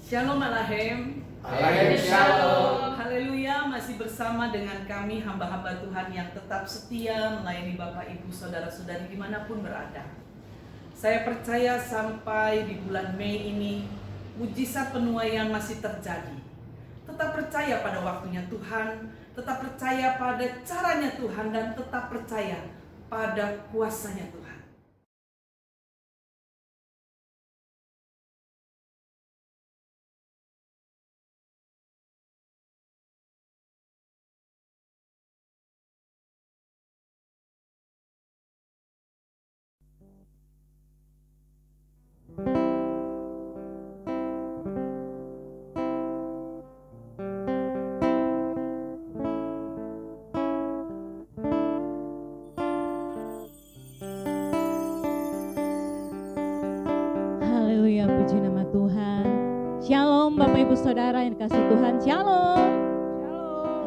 Shalom Alahem. Alahem Shalom. Haleluya, masih bersama dengan kami hamba-hamba Tuhan yang tetap setia melayani Bapak Ibu Saudara-saudari dimanapun berada. Saya percaya sampai di bulan Mei ini mujizat penuaian masih terjadi. Tetap percaya pada waktunya Tuhan, tetap percaya pada caranya Tuhan, dan tetap percaya pada kuasanya Tuhan. Haleluya, puji nama Tuhan. Shalom Bapak Ibu Saudara yang dikasih Tuhan. Shalom.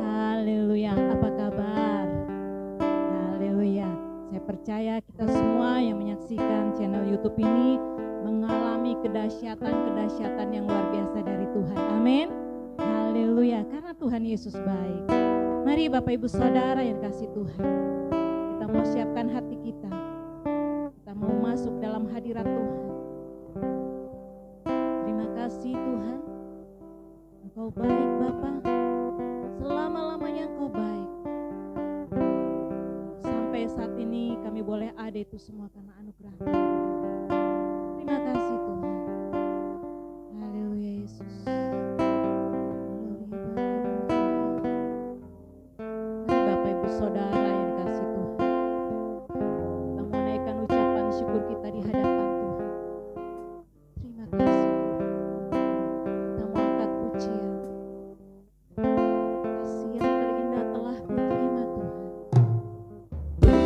Haleluya, apa kabar? Haleluya. Saya percaya kita semua yang menyaksikan channel YouTube ini mengalami kedahsyatan yang luar biasa dari Tuhan. Amin. Haleluya, karena Tuhan Yesus baik. Mari Bapak Ibu Saudara yang dikasih Tuhan, kita mau siapkan hati kita. Kita mau masuk dalam hadirat Tuhan. Terima kasih Tuhan, Engkau baik Bapa, selama-lamanya Engkau baik. Sampai saat ini kami boleh ada itu semua karena anugerah. Terima kasih Tuhan. Haleluya Yesus. Mari Bapak Ibu Saudara yang dikasih Tuhan, kita menaikkan ucapan syukur kita di hadapan Tuhan. Terima kasih. Kita mau angkat pujian. Kasih yang terindah telah ku terima Tuhan. Telah ku terima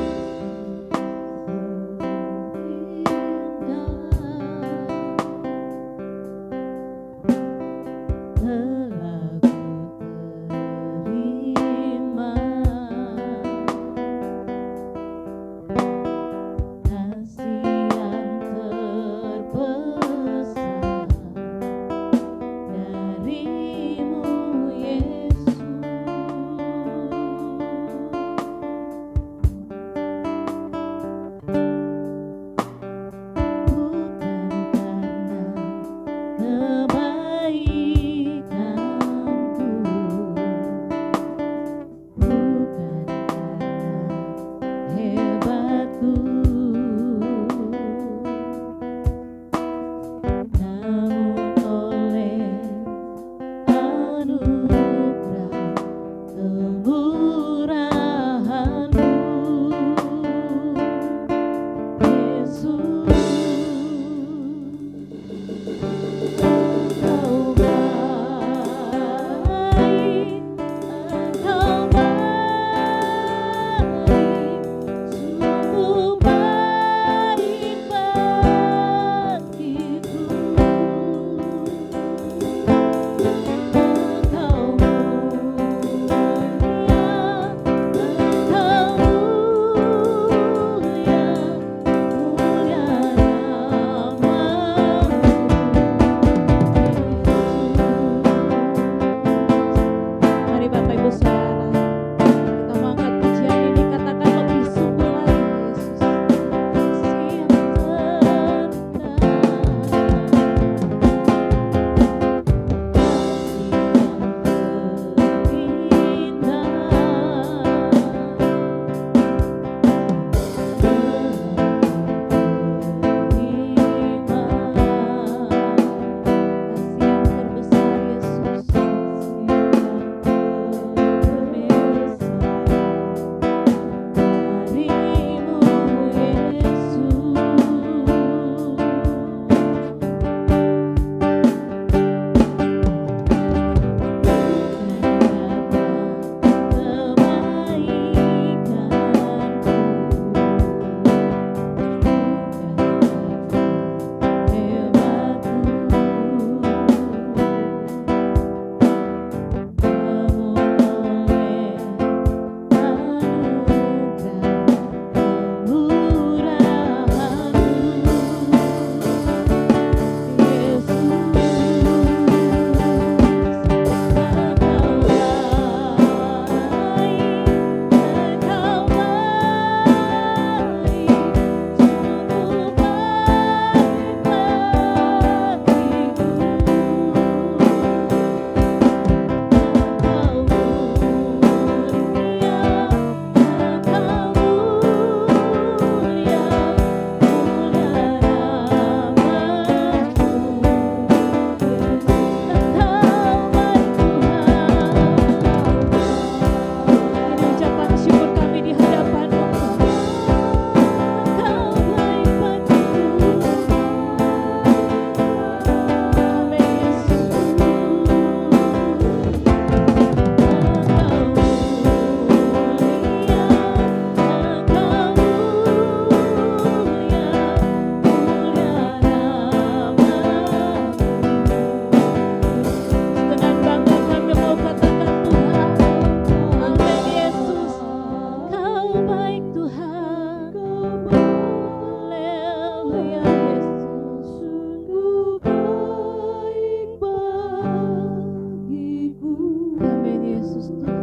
Yesus Tuhan.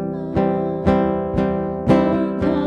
Engkau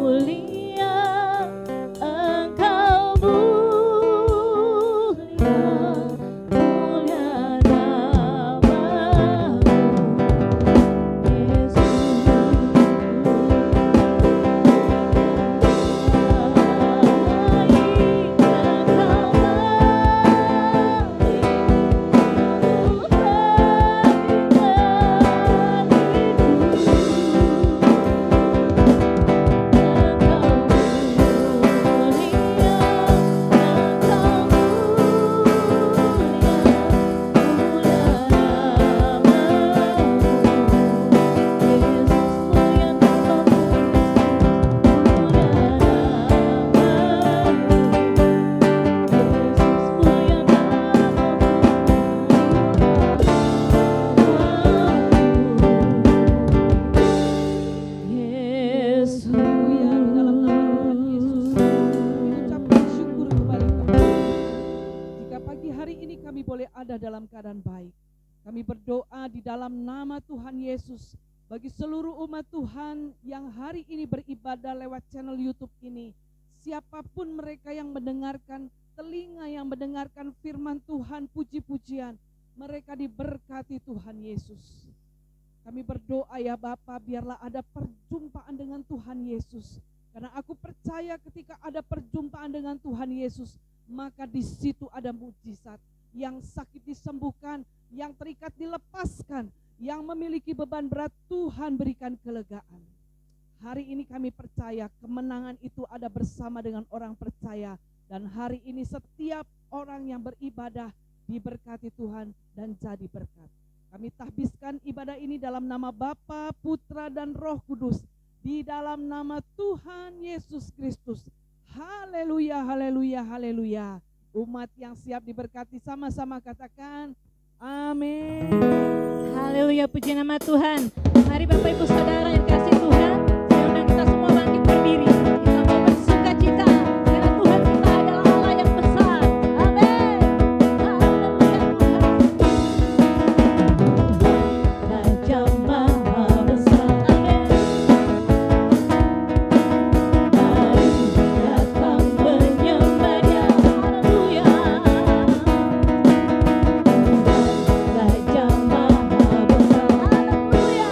mulia, Engkau mulia, mulia namamu, Yesus. Mulia dalam keadaan baik. Kami berdoa di dalam nama Tuhan Yesus bagi seluruh umat Tuhan yang hari ini beribadah lewat channel YouTube ini. Siapapun mereka yang mendengarkan, telinga yang mendengarkan firman Tuhan, puji-pujian, mereka diberkati Tuhan Yesus. Kami berdoa ya Bapa, biarlah ada perjumpaan dengan Tuhan Yesus. Karena aku percaya ketika ada perjumpaan dengan Tuhan Yesus, maka di situ ada mujizat. Yang sakit disembuhkan, yang terikat dilepaskan, yang memiliki beban berat Tuhan berikan kelegaan. Hari ini kami percaya kemenangan itu ada bersama dengan orang percaya. Dan hari ini setiap orang yang beribadah diberkati Tuhan dan jadi berkat. Kami tahbiskan ibadah ini dalam nama Bapa, Putra dan Roh Kudus. Di dalam nama Tuhan Yesus Kristus. Haleluya, haleluya, haleluya. Umat yang siap diberkati sama-sama katakan amin. Haleluya, puji nama Tuhan. Mari Bapak Ibu Saudara yang kasih Tuhan, saya undang kita semua bangkit berdiri. Kita mau bersuka cita karena Tuhan kita adalah Allah yang besar. Amin. Haleluya Tuhan. Raja Maha Besar. Amin. Mari datang menyembah Dia. Haleluya. Raja Maha Besar. Haleluya.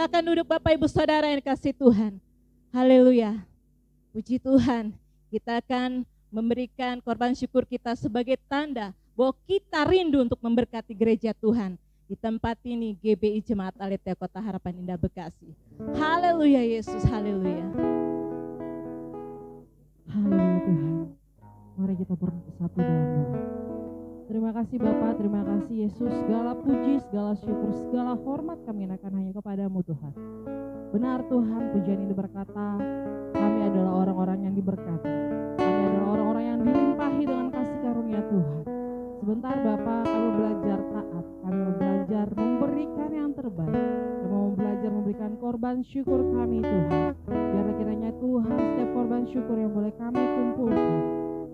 Silakan duduk Bapak Ibu Saudara yang kasih Tuhan. Haleluya. Puji Tuhan. Kita akan memberikan korban syukur kita sebagai tanda bahwa kita rindu untuk memberkati gereja Tuhan. Di tempat ini GBI Jemaat Aletheia Kota Harapan Indah Bekasi. Haleluya Yesus, haleluya. Haleluya Tuhan. Mari kita bersatu dalam doa. Terima kasih Bapa, terima kasih Yesus. Segala puji, segala syukur, segala hormat kami naikkan hanya kepadamu Tuhan. Benar Tuhan, pujian ini berkata, kami adalah orang-orang yang diberkati. Kami adalah orang-orang yang dilimpahi dengan kasih karunia Tuhan. Sebentar Bapa, kami belajar taat, kami belajar memberikan yang terbaik. Kami mau belajar memberikan korban syukur kami Tuhan. Biarlah kiranya Tuhan setiap korban syukur yang boleh kami kumpulkan,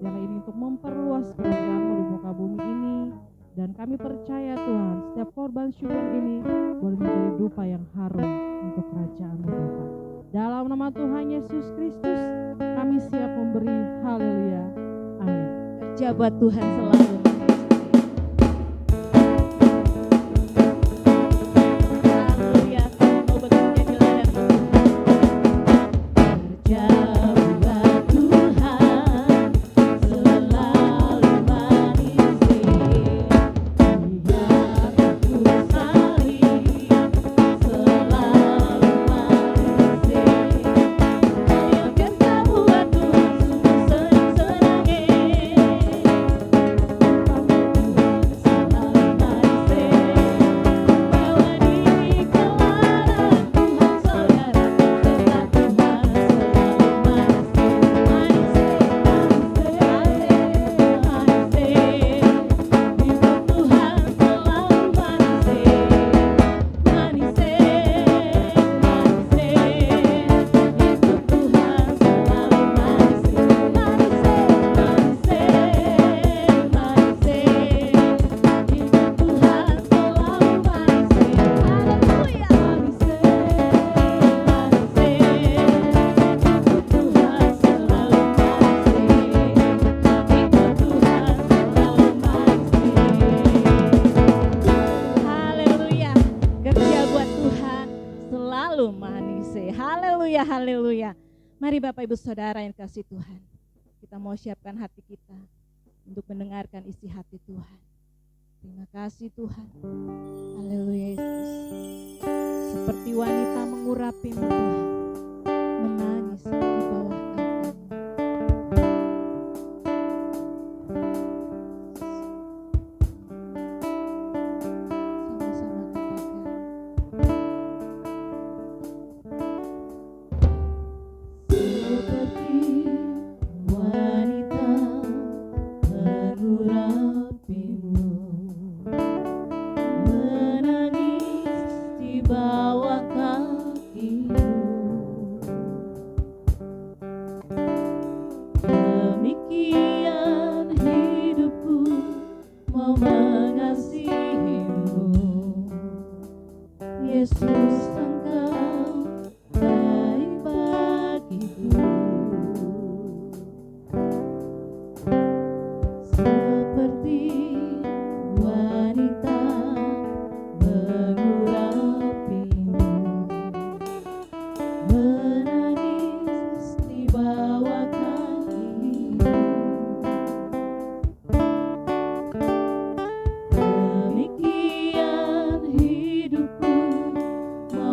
biarlah ini untuk memperluas kerajaan-Mu di muka bumi ini. Dan kami percaya Tuhan, setiap korban syukur ini boleh menjadi dupa yang harum untuk kerajaan-Mu Bapa. Dalam nama Tuhan Yesus Kristus, kami siap memberi. Haleluya. Amin. Kerja buat Tuhan selalu. Haleluya. Mau bekerja di ladang Tuhan. Kerja buat Tuhan selalu manis. Dia terus hari selalu manis. Ayo kerja buat Tuhan senang-senangnya. Haleluya, haleluya. Mari Bapak Ibu Saudara yang kasih Tuhan, kita mau siapkan hati kita untuk mendengarkan isi hati Tuhan. Terima kasih Tuhan. Haleluya Yesus. Seperti wanita mengurapi-Mu Tuhan, menangis di bawah kaki-Mu. Sama-sama katakan. Seperti wanita mengurapi-Mu, menangis di bawah kaki-Mu. Demikian hidupku mau mengasihi-Mu, Yesus, Engkau baik bagiku. Seperti wanita mengurapi-Mu, menangis di bawah kaki-Mu. Demikian hidupku mau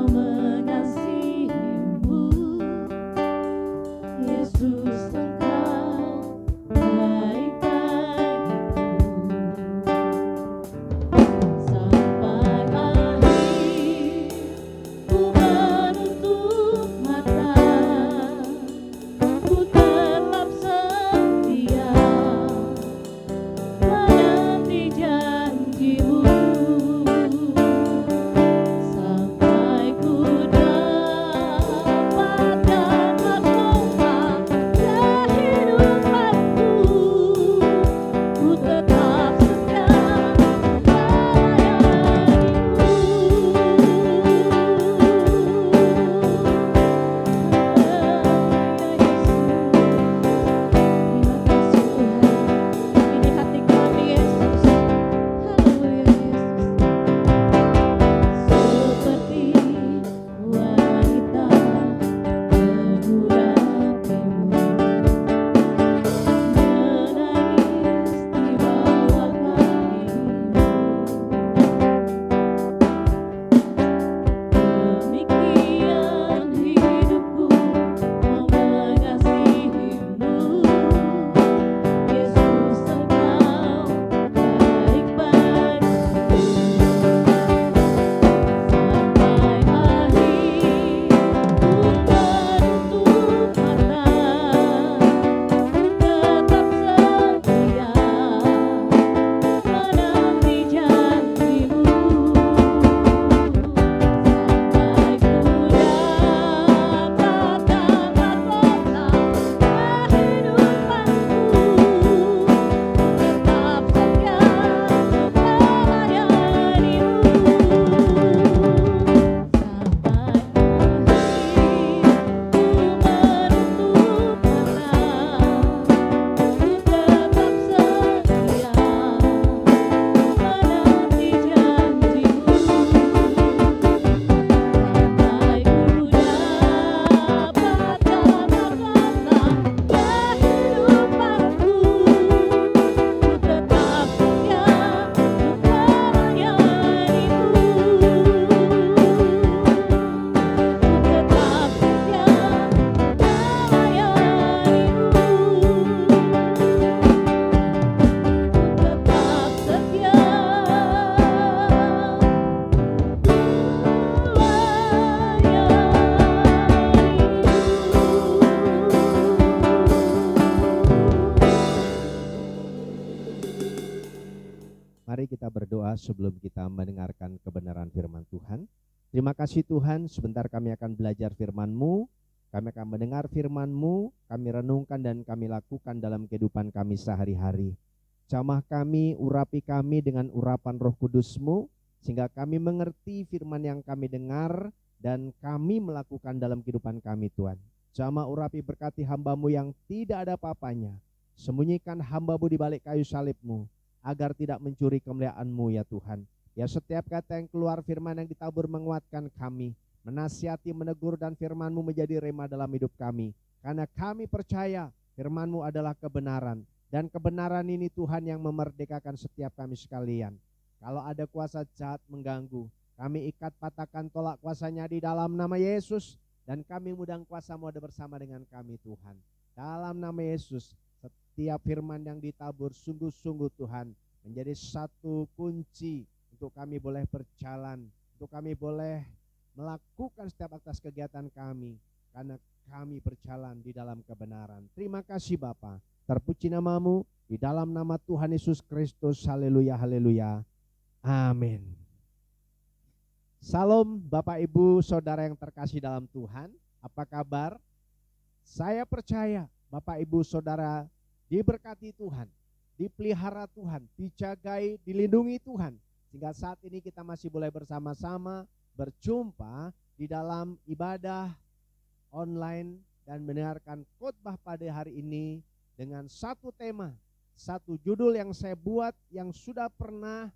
berdoa sebelum kita mendengarkan kebenaran firman Tuhan. Terima kasih Tuhan, sebentar kami akan belajar firman-Mu, kami akan mendengar firman-Mu, kami renungkan dan kami lakukan dalam kehidupan kami sehari-hari. Jamah kami, urapi kami dengan urapan Roh Kudus-Mu, sehingga kami mengerti firman yang kami dengar dan kami melakukan dalam kehidupan kami Tuhan. Jamah urapi berkati hamba-Mu yang tidak ada apa-apanya, sembunyikan hamba-Mu di balik kayu salib-Mu, agar tidak mencuri kemuliaan-Mu ya Tuhan. Ya, setiap kata yang keluar firman yang ditabur menguatkan kami, menasihati, menegur, dan firman-Mu menjadi rema dalam hidup kami. Karena kami percaya firman-Mu adalah kebenaran, dan kebenaran ini Tuhan yang memerdekakan setiap kami sekalian. Kalau ada kuasa jahat mengganggu, kami ikat, patahkan, tolak kuasanya di dalam nama Yesus, dan kami mudahkan kuasa-Mu ada bersama dengan kami Tuhan. Dalam nama Yesus, setiap firman yang ditabur sungguh-sungguh Tuhan menjadi satu kunci untuk kami boleh berjalan, untuk kami boleh melakukan setiap aktivitas kegiatan kami, karena kami berjalan di dalam kebenaran. Terima kasih Bapa, terpuji nama-Mu, di dalam nama Tuhan Yesus Kristus. Haleluya, haleluya, amin. Salam Bapak Ibu Saudara yang terkasih dalam Tuhan, apa kabar? Saya percaya Bapak Ibu Saudara diberkati Tuhan, dipelihara Tuhan, dijagai, dilindungi Tuhan, sehingga saat ini kita masih boleh bersama-sama berjumpa di dalam ibadah online dan mendengarkan khotbah pada hari ini dengan satu tema, satu judul yang saya buat, yang sudah pernah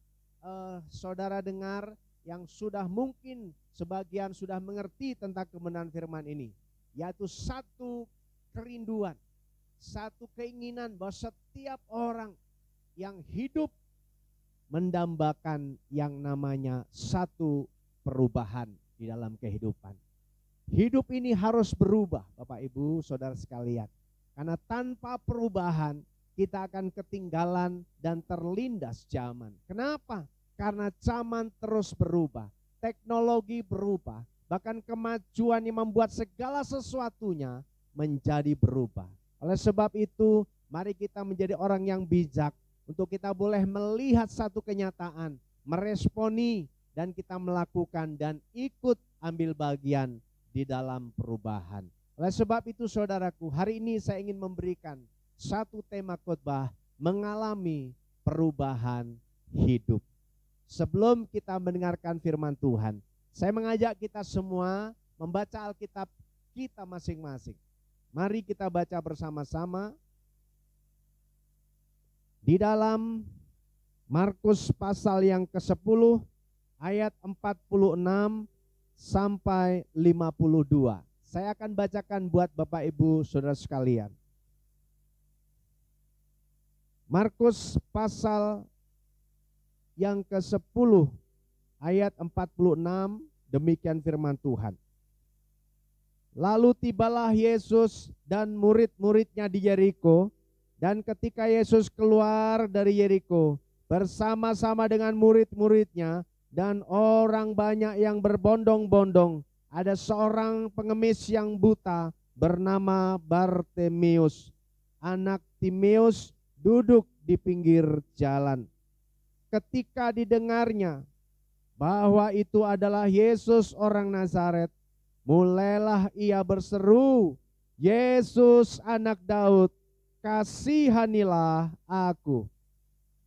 saudara dengar, yang sudah mungkin sebagian sudah mengerti tentang kebenaran firman ini, yaitu satu kerinduan, satu keinginan bahwa setiap orang yang hidup mendambakan yang namanya satu perubahan di dalam kehidupan. Hidup ini harus berubah Bapak Ibu Saudara sekalian, karena tanpa perubahan kita akan ketinggalan dan terlindas zaman. Kenapa? Karena zaman terus berubah, teknologi berubah, bahkan kemajuan yang membuat segala sesuatunya menjadi berubah. Oleh sebab itu, mari kita menjadi orang yang bijak untuk kita boleh melihat satu kenyataan, meresponi, dan kita melakukan dan ikut ambil bagian di dalam perubahan. Oleh sebab itu saudaraku, hari ini saya ingin memberikan satu tema khotbah, mengalami perubahan hidup. Sebelum kita mendengarkan firman Tuhan, saya mengajak kita semua membaca Alkitab kita masing-masing. Mari kita baca bersama-sama di dalam Markus pasal yang ke-10 ayat 46 sampai 52. Saya akan bacakan buat Bapak Ibu Saudara sekalian. Markus pasal yang ke-10 ayat 46, demikian firman Tuhan. Lalu tibalah Yesus dan murid-muridnya di Yeriko. Dan ketika Yesus keluar dari Yeriko bersama-sama dengan murid-muridnya dan orang banyak yang berbondong-bondong, ada seorang pengemis yang buta bernama Bartimeus, anak Timeus, duduk di pinggir jalan. Ketika didengarnya bahwa itu adalah Yesus orang Nazaret, mulailah ia berseru, "Yesus anak Daud, kasihanilah aku."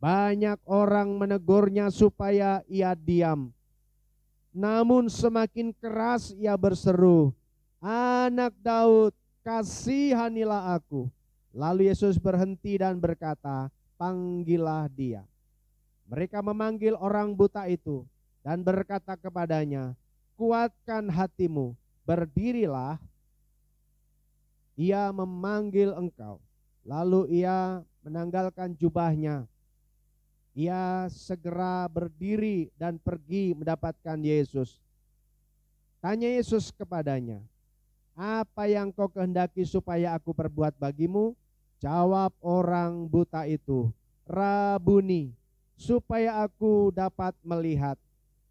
Banyak orang menegurnya supaya ia diam. Namun semakin keras ia berseru, "Anak Daud, kasihanilah aku." Lalu Yesus berhenti dan berkata, "Panggillah dia." Mereka memanggil orang buta itu dan berkata kepadanya, "Kuatkan hatimu, berdirilah, ia memanggil engkau." Lalu ia menanggalkan jubahnya. Ia segera berdiri dan pergi mendapatkan Yesus. Tanya Yesus kepadanya, "Apa yang kau kehendaki supaya aku perbuat bagimu?" Jawab orang buta itu, "Rabuni, supaya aku dapat melihat."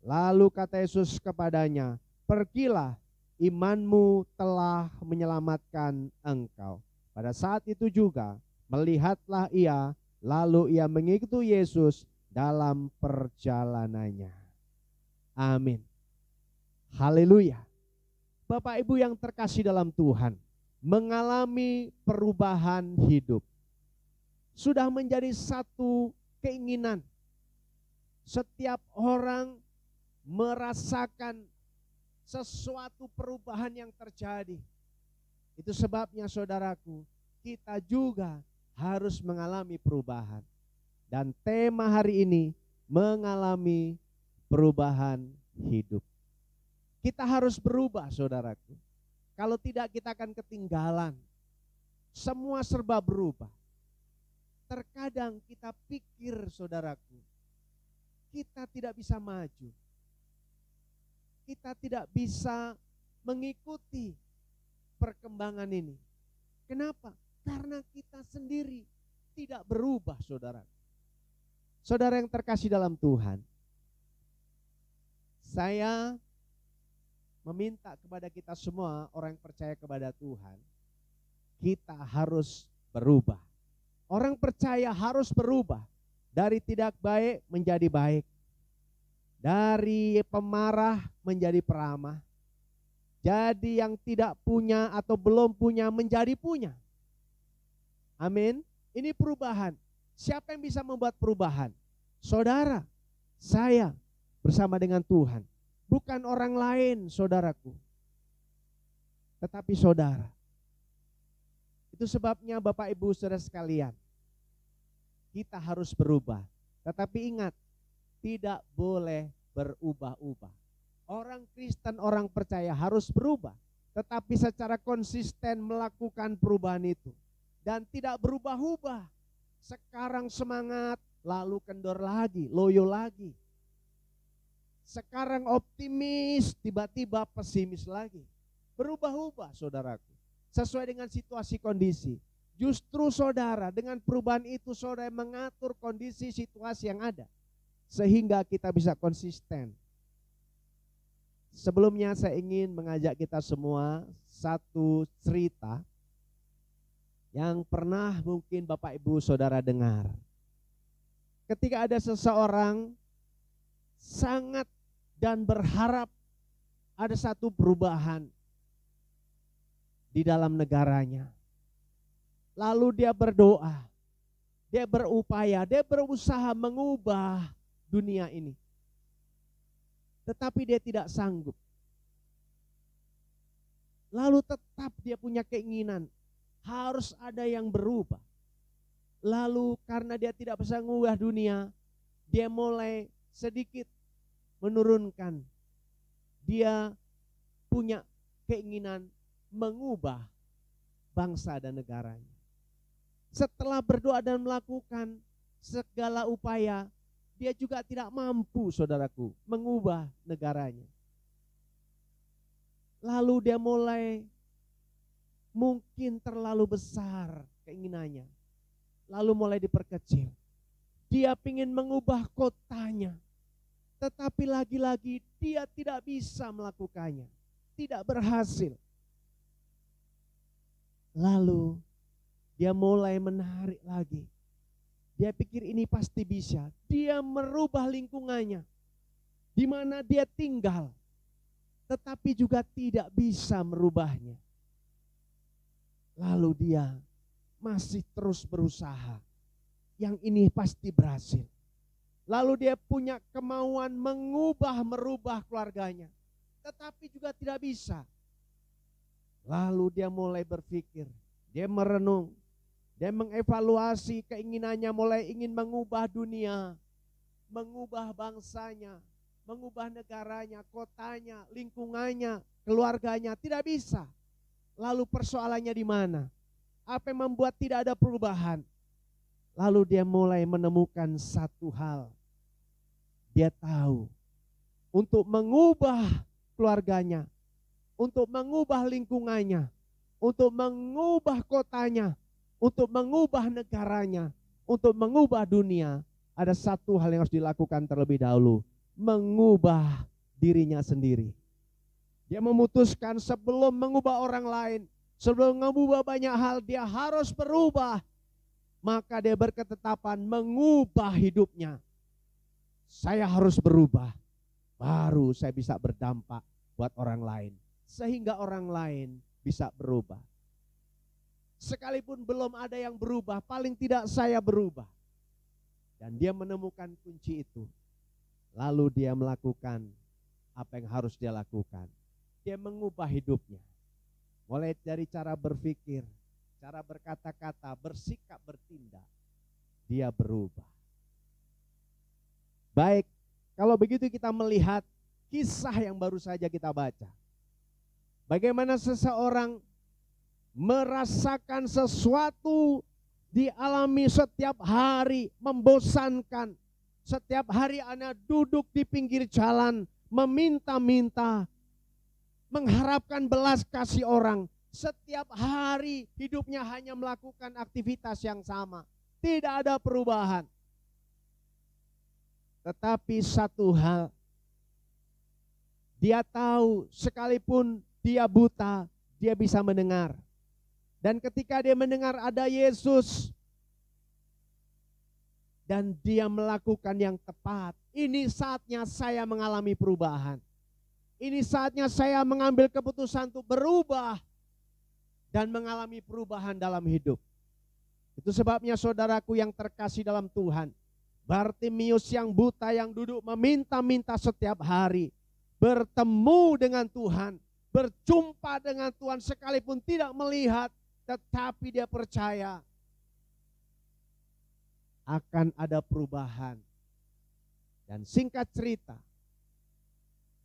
Lalu kata Yesus kepadanya, "Pergilah, imanmu telah menyelamatkan engkau." Pada saat itu juga melihatlah ia, lalu ia mengikuti Yesus dalam perjalanannya. Amin. Haleluya. Bapak Ibu yang terkasih dalam Tuhan, mengalami perubahan hidup sudah menjadi satu keinginan. Setiap orang merasakan sesuatu perubahan yang terjadi. Itu sebabnya saudaraku, kita juga harus mengalami perubahan. Dan tema hari ini mengalami perubahan hidup. Kita harus berubah saudaraku. Kalau tidak kita akan ketinggalan. Semua serba berubah. Terkadang kita pikir saudaraku, kita tidak bisa maju. Kita tidak bisa mengikuti perkembangan ini. Kenapa? Karena kita sendiri tidak berubah saudara. Saudara yang terkasih dalam Tuhan, saya meminta kepada kita semua orang yang percaya kepada Tuhan, kita harus berubah. Orang percaya harus berubah dari tidak baik menjadi baik, dari pemarah menjadi peramah, jadi yang tidak punya atau belum punya menjadi punya. Amin. Ini perubahan. Siapa yang bisa membuat perubahan? Saudara, saya bersama dengan Tuhan. Bukan orang lain saudaraku, tetapi saudara. Itu sebabnya Bapak Ibu saudara sekalian, kita harus berubah. Tetapi ingat, tidak boleh berubah-ubah. Orang Kristen, orang percaya harus berubah, tetapi secara konsisten melakukan perubahan itu. Dan tidak berubah-ubah. Sekarang semangat, lalu kendor lagi, loyo lagi. Sekarang optimis, tiba-tiba pesimis lagi. Berubah-ubah saudaraku, sesuai dengan situasi kondisi. Justru saudara, dengan perubahan itu saudara mengatur kondisi situasi yang ada, sehingga kita bisa konsisten. Sebelumnya saya ingin mengajak kita semua satu cerita yang pernah mungkin Bapak Ibu saudara dengar. Ketika ada seseorang sangat dan berharap ada satu perubahan di dalam negaranya. Lalu dia berdoa, dia berupaya, dia berusaha mengubah dunia ini. Tetapi dia tidak sanggup. Lalu tetap dia punya keinginan, harus ada yang berubah. Lalu karena dia tidak bisa mengubah dunia, dia mulai sedikit menurunkan. Dia punya keinginan mengubah bangsa dan negaranya. Setelah berdoa dan melakukan segala upaya, dia juga tidak mampu saudaraku mengubah negaranya. Lalu dia mulai mungkin terlalu besar keinginannya. Lalu mulai diperkecil. Dia ingin mengubah kotanya. Tetapi lagi-lagi dia tidak bisa melakukannya. Tidak berhasil. Lalu dia mulai menarik lagi. Dia pikir ini pasti bisa. Dia merubah lingkungannya, di mana dia tinggal, tetapi juga tidak bisa merubahnya. Lalu dia masih terus berusaha. Yang ini pasti berhasil. Lalu dia punya kemauan merubah keluarganya, tetapi juga tidak bisa. Lalu dia mulai berpikir, dia merenung, dia mengevaluasi keinginannya, mulai ingin mengubah dunia, mengubah bangsanya, mengubah negaranya, kotanya, lingkungannya, keluarganya, tidak bisa. Lalu persoalannya di mana? Apa yang membuat tidak ada perubahan? Lalu dia mulai menemukan satu hal. Dia tahu untuk mengubah keluarganya, untuk mengubah lingkungannya, untuk mengubah kotanya, untuk mengubah negaranya, untuk mengubah dunia, ada satu hal yang harus dilakukan terlebih dahulu, mengubah dirinya sendiri. Dia memutuskan sebelum mengubah orang lain, sebelum mengubah banyak hal, dia harus berubah. Maka dia berketetapan mengubah hidupnya. saya harus berubah, baru saya bisa berdampak buat orang lain, sehingga orang lain bisa berubah. Sekalipun belum ada yang berubah, paling tidak saya berubah. Dan dia menemukan kunci itu. Lalu dia melakukan apa yang harus dia lakukan. Dia mengubah hidupnya. Mulai dari cara berpikir, cara berkata-kata, bersikap, bertindak. Dia berubah. Baik, kalau begitu kita melihat kisah yang baru saja kita baca. Bagaimana seseorang merasakan sesuatu dialami setiap hari, membosankan. Setiap hari Anda duduk di pinggir jalan, meminta-minta, mengharapkan belas kasih orang. Setiap hari hidupnya hanya melakukan aktivitas yang sama. Tidak ada perubahan. Tetapi satu hal, dia tahu sekalipun dia buta, dia bisa mendengar. Dan ketika dia mendengar ada Yesus dan dia melakukan yang tepat, ini saatnya saya mengalami perubahan. Ini saatnya saya mengambil keputusan untuk berubah dan mengalami perubahan dalam hidup. Itu sebabnya saudaraku yang terkasih dalam Tuhan, Bartimius yang buta yang duduk meminta-minta setiap hari, bertemu dengan Tuhan, berjumpa dengan Tuhan sekalipun tidak melihat, tetapi dia percaya akan ada perubahan. Dan singkat cerita,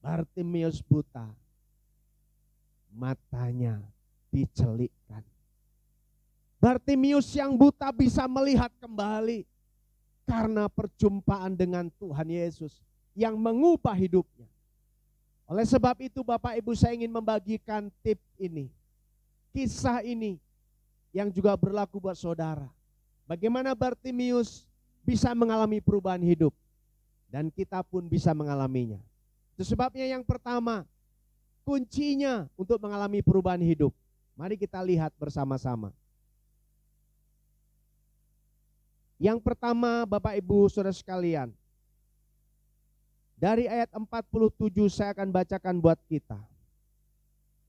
Bartimius buta, matanya dicelikkan. Bartimius yang buta bisa melihat kembali karena perjumpaan dengan Tuhan Yesus yang mengubah hidupnya. Oleh sebab itu Bapak Ibu, saya ingin membagikan tip ini, kisah ini yang juga berlaku buat saudara. Bagaimana Bartimius bisa mengalami perubahan hidup dan kita pun bisa mengalaminya. Itu sebabnya yang pertama, kuncinya untuk mengalami perubahan hidup. Mari kita lihat bersama-sama. Yang pertama Bapak Ibu Saudara sekalian, dari ayat 47 saya akan bacakan buat kita.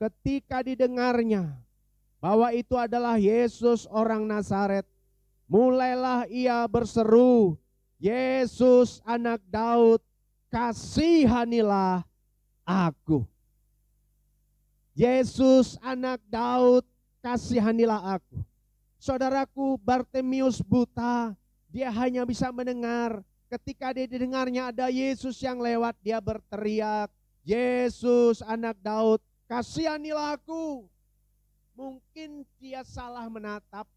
Ketika didengarnya bahwa itu adalah Yesus orang Nazaret, mulailah ia berseru, Yesus anak Daud, kasihanilah aku. Yesus anak Daud, kasihanilah aku. Saudaraku, Bartimius buta, dia hanya bisa mendengar. Ketika dia didengarnya ada Yesus yang lewat, dia berteriak, Yesus anak Daud, kasihanilah aku. Mungkin dia salah menatap.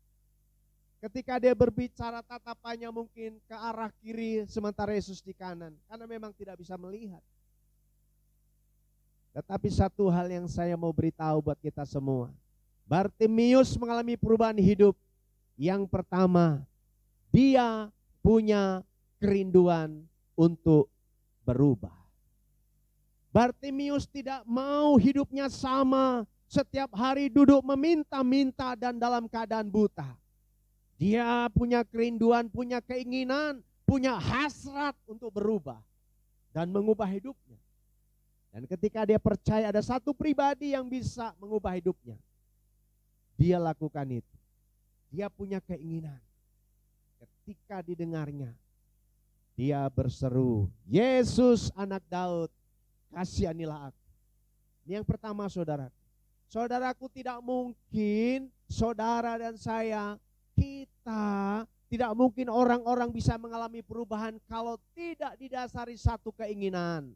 Ketika dia berbicara, tatapannya mungkin ke arah kiri sementara Yesus di kanan, karena memang tidak bisa melihat. Tetapi satu hal yang saya mau beritahu buat kita semua, Bartimius mengalami perubahan hidup. Yang pertama, dia punya kerinduan untuk berubah. Bartimius tidak mau hidupnya sama, setiap hari duduk meminta-minta dan dalam keadaan buta. Dia punya kerinduan, punya keinginan, punya hasrat untuk berubah dan mengubah hidupnya. Dan ketika dia percaya ada satu pribadi yang bisa mengubah hidupnya, dia lakukan itu. Dia punya keinginan. Ketika didengarnya, dia berseru, Yesus anak Daud, kasihanilah aku. Ini yang pertama saudara. Saudaraku, tidak mungkin saudara dan saya, kita tidak mungkin orang-orang bisa mengalami perubahan kalau tidak didasari satu keinginan.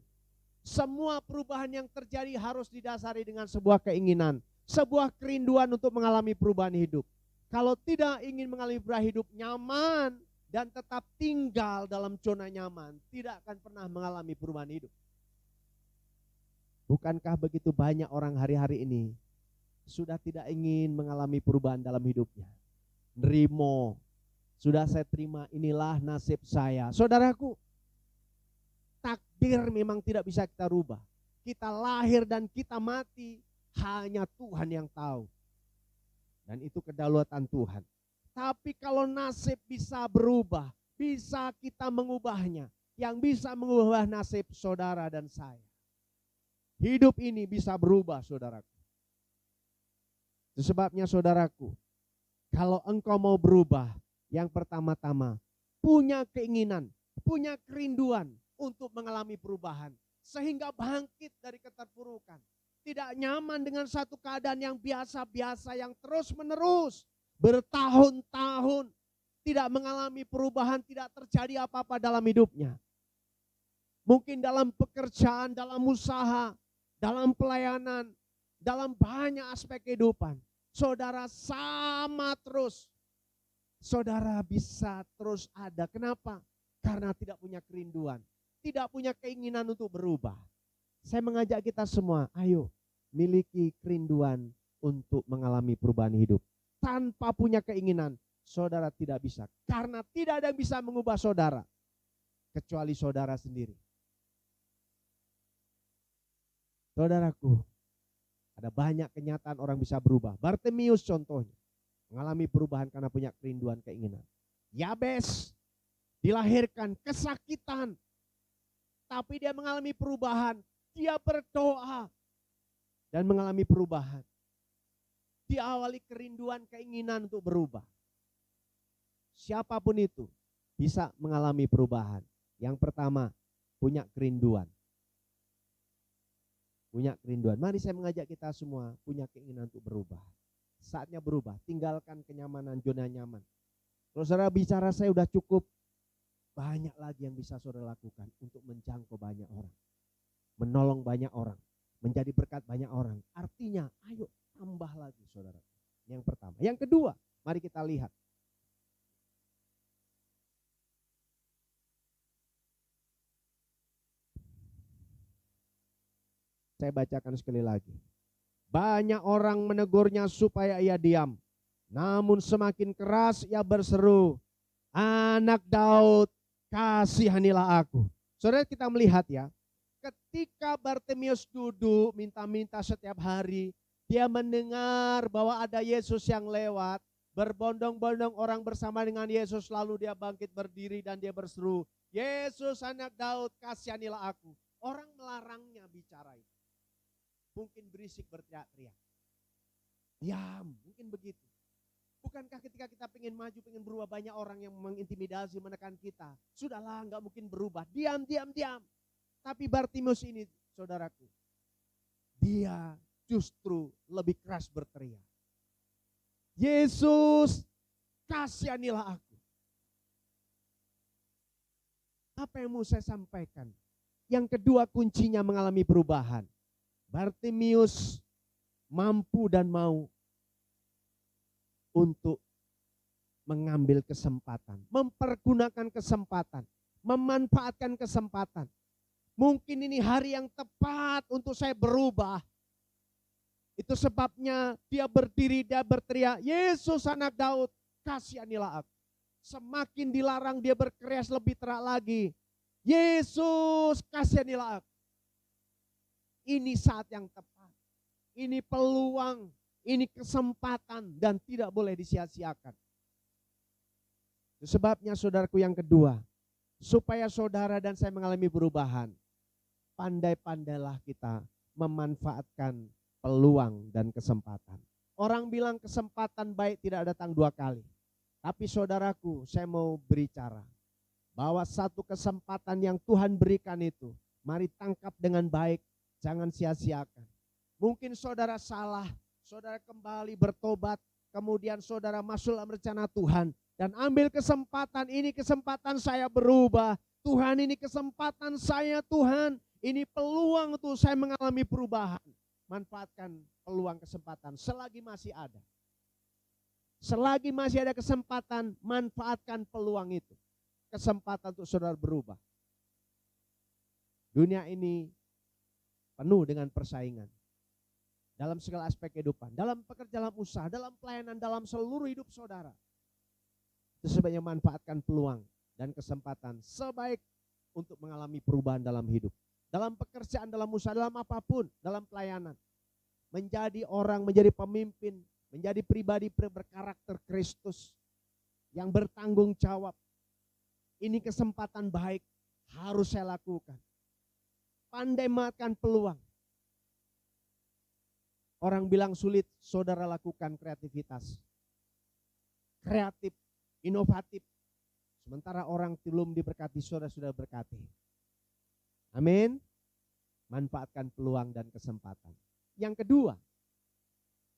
Semua perubahan yang terjadi harus didasari dengan sebuah keinginan, sebuah kerinduan untuk mengalami perubahan hidup. Kalau tidak ingin mengalami perubahan hidup nyaman dan tetap tinggal dalam zona nyaman, tidak akan pernah mengalami perubahan hidup. Bukankah begitu banyak orang hari-hari ini sudah tidak ingin mengalami perubahan dalam hidupnya? Nerimo, sudah saya terima, inilah nasib saya. Saudaraku, takdir memang tidak bisa kita rubah. Kita lahir dan kita mati, hanya Tuhan yang tahu. Dan itu kedaulatan Tuhan. Tapi kalau nasib bisa berubah, bisa kita mengubahnya, yang bisa mengubah nasib saudara dan saya. Hidup ini bisa berubah, saudaraku. Itu sebabnya saudaraku, kalau engkau mau berubah, yang pertama-tama punya keinginan, punya kerinduan untuk mengalami perubahan. Sehingga bangkit dari keterpurukan. Tidak nyaman dengan satu keadaan yang biasa-biasa, yang terus-menerus bertahun-tahun tidak mengalami perubahan, tidak terjadi apa-apa dalam hidupnya. Mungkin dalam pekerjaan, dalam usaha, dalam pelayanan, dalam banyak aspek kehidupan. Saudara sama terus. Saudara bisa terus ada. Kenapa? Karena tidak punya kerinduan. Tidak punya keinginan untuk berubah. Saya mengajak kita semua, ayo miliki kerinduan untuk mengalami perubahan hidup. Tanpa punya keinginan, saudara tidak bisa. Karena tidak ada yang bisa mengubah saudara. Kecuali saudara sendiri. Saudaraku, ada banyak kenyataan orang bisa berubah. Bartimeus contohnya, mengalami perubahan karena punya kerinduan keinginan. Yabes dilahirkan kesakitan, tapi dia mengalami perubahan. Dia berdoa dan mengalami perubahan. Diawali kerinduan keinginan untuk berubah. Siapapun itu bisa mengalami perubahan. Yang pertama, punya kerinduan. Punya kerinduan. Mari saya mengajak kita semua punya keinginan untuk berubah. Saatnya berubah, tinggalkan kenyamanan, zona nyaman. Kalau saudara bicara saya udah cukup, banyak lagi yang bisa saudara lakukan untuk menjangkau banyak orang. Menolong banyak orang, menjadi berkat banyak orang. Artinya, ayo tambah lagi saudara. Yang pertama. Yang kedua, mari kita lihat. Saya bacakan sekali lagi. Banyak orang menegurnya supaya ia diam. Namun semakin keras ia berseru, Anak Daud, kasihanilah aku. Saudara, kita melihat ya, ketika Bartimeus duduk minta-minta setiap hari, dia mendengar bahwa ada Yesus yang lewat, berbondong-bondong orang bersama dengan Yesus, lalu dia bangkit berdiri dan dia berseru, Yesus Anak Daud, kasihanilah aku. Orang melarangnya bicara itu. Mungkin berisik berteriak-teriak. Diam, mungkin begitu. Bukankah ketika kita pengen maju, pengen berubah, banyak orang yang mengintimidasi, menekan kita. Sudahlah, enggak mungkin berubah. Diam, diam, diam. Tapi Bartimeus ini, saudaraku, dia justru lebih keras berteriak. Yesus, kasihanilah aku. Apa yang mau saya sampaikan? Yang kedua kuncinya mengalami perubahan. Bartimeus mampu dan mau untuk mengambil kesempatan, mempergunakan kesempatan, memanfaatkan kesempatan. Mungkin ini hari yang tepat untuk saya berubah. Itu sebabnya dia berdiri, dia berteriak, Yesus Anak Daud, kasihanilah aku. Semakin dilarang dia berkerias lebih terak lagi. Yesus, kasihanilah aku. Ini saat yang tepat. Ini peluang, ini kesempatan dan tidak boleh disia-siakan. Itu sebabnya saudaraku yang kedua, supaya saudara dan saya mengalami perubahan, pandai-pandailah kita memanfaatkan peluang dan kesempatan. Orang bilang kesempatan baik tidak datang dua kali. Tapi saudaraku, saya mau berbicara bahwa satu kesempatan yang Tuhan berikan itu, mari tangkap dengan baik, jangan sia-siakan. Mungkin saudara salah, saudara kembali bertobat, kemudian saudara masuk dalam rencana Tuhan dan ambil kesempatan, ini kesempatan saya berubah. Tuhan, ini kesempatan saya, Tuhan. Ini peluang untuk saya mengalami perubahan. Manfaatkan peluang kesempatan selagi masih ada. Selagi masih ada kesempatan, manfaatkan peluang itu. Kesempatan untuk saudara berubah. Dunia ini penuh dengan persaingan. Dalam segala aspek kehidupan. Dalam pekerjaan, dalam usaha, dalam pelayanan, dalam seluruh hidup saudara. Itu sebabnya manfaatkan peluang dan kesempatan sebaik untuk mengalami perubahan dalam hidup. Dalam pekerjaan, dalam usaha, dalam apapun, dalam pelayanan. Menjadi orang, menjadi pemimpin, menjadi pribadi berkarakter Kristus yang bertanggung jawab. Ini kesempatan baik, harus saya lakukan. Pandai memanfaatkan peluang. Orang bilang sulit, saudara lakukan kreativitas. Kreatif, inovatif. Sementara orang belum diberkati, saudara sudah berkati. Amin. Manfaatkan peluang dan kesempatan. Yang kedua,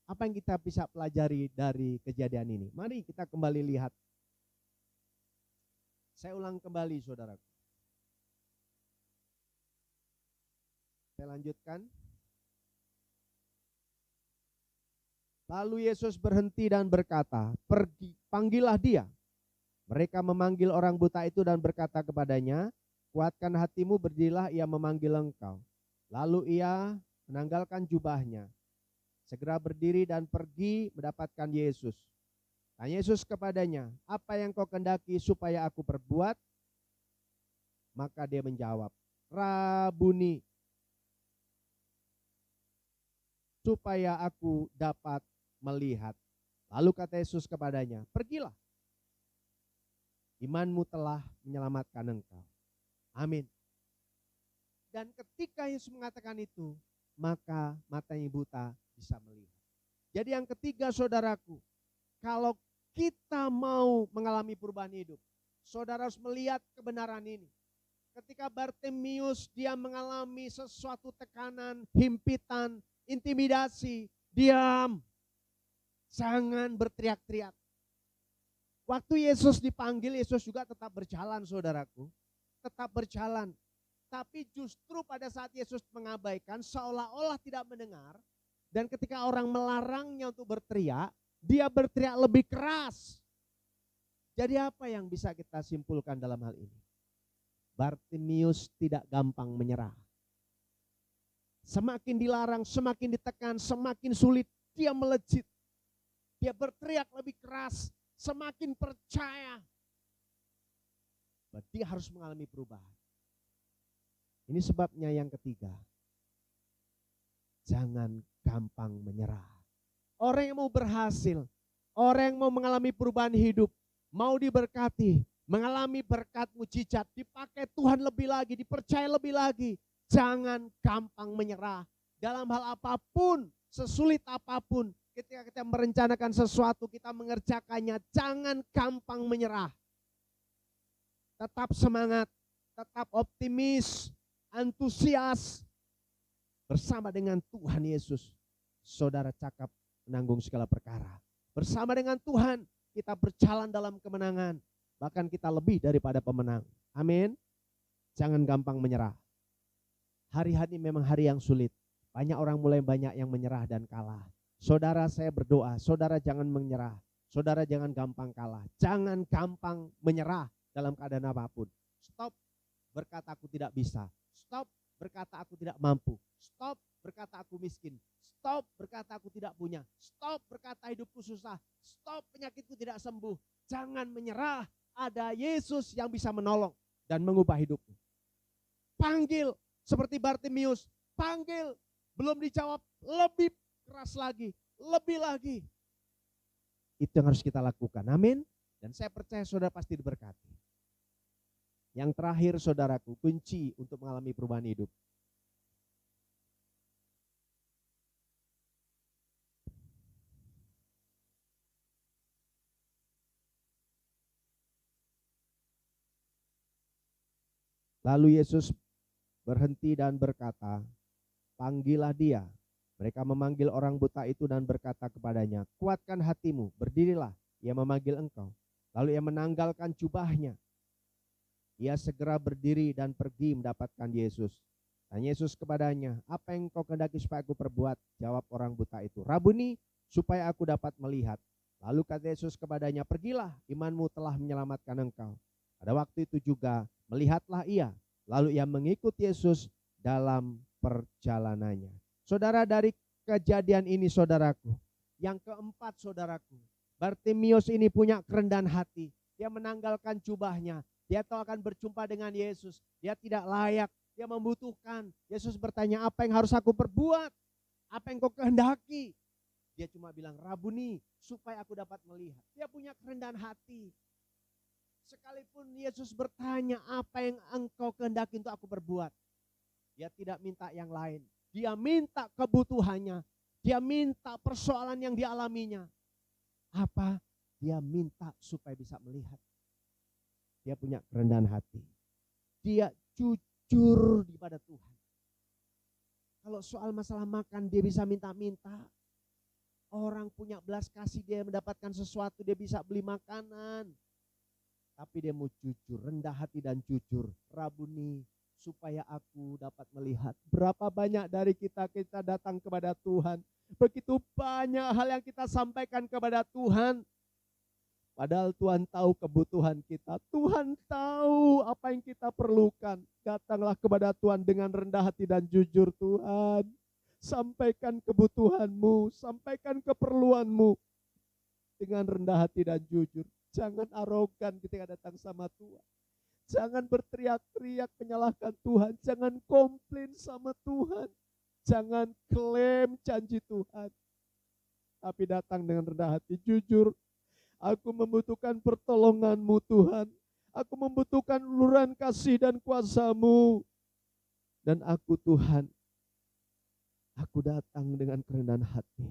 apa yang kita bisa pelajari dari kejadian ini? Mari kita kembali lihat. Saya ulang kembali, saudaraku. Saya lanjutkan. Lalu Yesus berhenti dan berkata, pergi, panggillah dia. Mereka memanggil orang buta itu dan berkata kepadanya, kuatkan hatimu, berdirilah, ia memanggil engkau. Lalu ia menanggalkan jubahnya, segera berdiri dan pergi mendapatkan Yesus. Tanya Yesus kepadanya, apa yang kau kehendaki supaya aku perbuat? Maka dia menjawab, Rabuni, supaya aku dapat melihat. Lalu kata Yesus kepadanya, pergilah, imanmu telah menyelamatkan engkau. Amin. Dan ketika Yesus mengatakan itu, maka matanya buta bisa melihat. Jadi yang ketiga, saudaraku, kalau kita mau mengalami perubahan hidup, saudara harus melihat kebenaran ini. Ketika Bartimius dia mengalami sesuatu tekanan, himpitan, intimidasi, diam. Jangan berteriak-teriak. Waktu Yesus dipanggil, Yesus juga tetap berjalan, saudaraku. Tetap berjalan. Tapi justru pada saat Yesus mengabaikan, seolah-olah tidak mendengar. Dan ketika orang melarangnya untuk berteriak, dia berteriak lebih keras. Jadi apa yang bisa kita simpulkan dalam hal ini? Bartimius tidak gampang menyerah. Semakin dilarang, semakin ditekan, semakin sulit, dia melejit. Dia berteriak lebih keras, semakin percaya. Dia harus mengalami perubahan. Ini sebabnya yang ketiga, jangan gampang menyerah. Orang yang mau berhasil, orang yang mau mengalami perubahan hidup, mau diberkati, mengalami berkat mujizat, dipakai Tuhan lebih lagi, dipercaya lebih lagi. Jangan gampang menyerah. Dalam hal apapun, sesulit apapun, ketika kita merencanakan sesuatu, kita mengerjakannya, jangan gampang menyerah. Tetap semangat, tetap optimis, antusias. Bersama dengan Tuhan Yesus, saudara cakap menanggung segala perkara. Bersama dengan Tuhan, kita berjalan dalam kemenangan. Bahkan kita lebih daripada pemenang. Amin. Jangan gampang menyerah. Hari-hari memang hari yang sulit. Banyak orang mulai banyak yang menyerah dan kalah. Saudara, saya berdoa, saudara jangan menyerah. Saudara jangan gampang kalah. Jangan gampang menyerah dalam keadaan apapun. Stop berkata aku tidak bisa. Stop berkata aku tidak mampu. Stop berkata aku miskin. Stop berkata aku tidak punya. Stop berkata hidupku susah. Stop penyakitku tidak sembuh. Jangan menyerah. Ada Yesus yang bisa menolong dan mengubah hidupmu. Panggil seperti Bartimius. Panggil, belum dijawab, lebih keras lagi, lebih lagi. Itu yang harus kita lakukan. Amin. Dan saya percaya saudara pasti diberkati. Yang terakhir, saudaraku, kunci untuk mengalami perubahan hidup. Lalu Yesus berhenti dan berkata, panggillah dia. Mereka memanggil orang buta itu dan berkata kepadanya, kuatkan hatimu, berdirilah, ia memanggil engkau. Lalu ia menanggalkan jubahnya. Ia segera berdiri dan pergi mendapatkan Yesus. Tanya Yesus kepadanya, apa yang kau kehendaki supaya aku perbuat? Jawab orang buta itu, Rabuni, supaya aku dapat melihat. Lalu kata Yesus kepadanya, pergilah, imanmu telah menyelamatkan engkau. Pada waktu itu juga melihatlah ia. Lalu ia mengikut Yesus dalam perjalanannya. Saudara, dari kejadian ini saudaraku, yang keempat saudaraku, Bartimius ini punya kerendahan hati. Dia menanggalkan jubahnya. Dia tahu akan berjumpa dengan Yesus. Dia tidak layak, dia membutuhkan. Yesus bertanya, apa yang harus aku perbuat? Apa yang kau kehendaki? Dia cuma bilang, Rabuni, supaya aku dapat melihat. Dia punya kerendahan hati. Sekalipun Yesus bertanya, apa yang engkau kehendaki untuk aku berbuat? Dia tidak minta yang lain. Dia minta kebutuhannya. Dia minta persoalan yang dialaminya. Apa? Dia minta supaya bisa melihat. Dia punya kerendahan hati. Dia jujur kepada Tuhan. Kalau soal masalah makan dia bisa minta-minta. Orang punya belas kasih, dia mendapatkan sesuatu, dia bisa beli makanan. Tapi dia mau jujur, rendah hati dan jujur. Rabuni, supaya aku dapat melihat. Berapa banyak dari kita datang kepada Tuhan. Begitu banyak hal yang kita sampaikan kepada Tuhan. Padahal Tuhan tahu kebutuhan kita. Tuhan tahu apa yang kita perlukan. Datanglah kepada Tuhan dengan rendah hati dan jujur. Tuhan, sampaikan kebutuhanmu, sampaikan keperluanmu dengan rendah hati dan jujur. Jangan arogan ketika datang sama Tuhan. Jangan berteriak-teriak menyalahkan Tuhan. Jangan komplain sama Tuhan. Jangan klaim janji Tuhan. Tapi datang dengan rendah hati, jujur. Aku membutuhkan pertolongan-Mu Tuhan. Aku membutuhkan uluran kasih dan kuasa-Mu. Dan aku Tuhan, aku datang dengan kerendahan hati.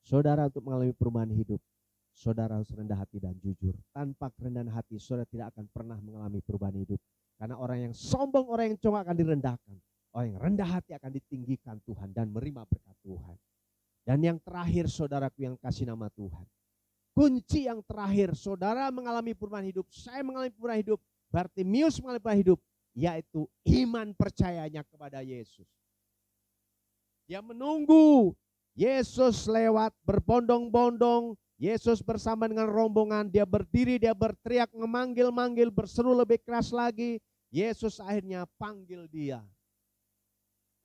Saudara, untuk mengalami perubahan hidup, saudara harus rendah hati dan jujur. Tanpa kerendahan hati, saudara tidak akan pernah mengalami perubahan hidup. Karena orang yang sombong, orang yang congkak akan direndahkan. Orang yang rendah hati akan ditinggikan Tuhan dan menerima berkat Tuhan. Dan yang terakhir, saudaraku yang kasih nama Tuhan. Kunci yang terakhir, saudara mengalami perubahan hidup, saya mengalami perubahan hidup, Bartimius mengalami perubahan hidup, yaitu iman percayanya kepada Yesus. Dia menunggu Yesus lewat berbondong-bondong, Yesus bersama dengan rombongan, dia berdiri, dia berteriak, memanggil-manggil, berseru lebih keras lagi. Yesus akhirnya panggil dia.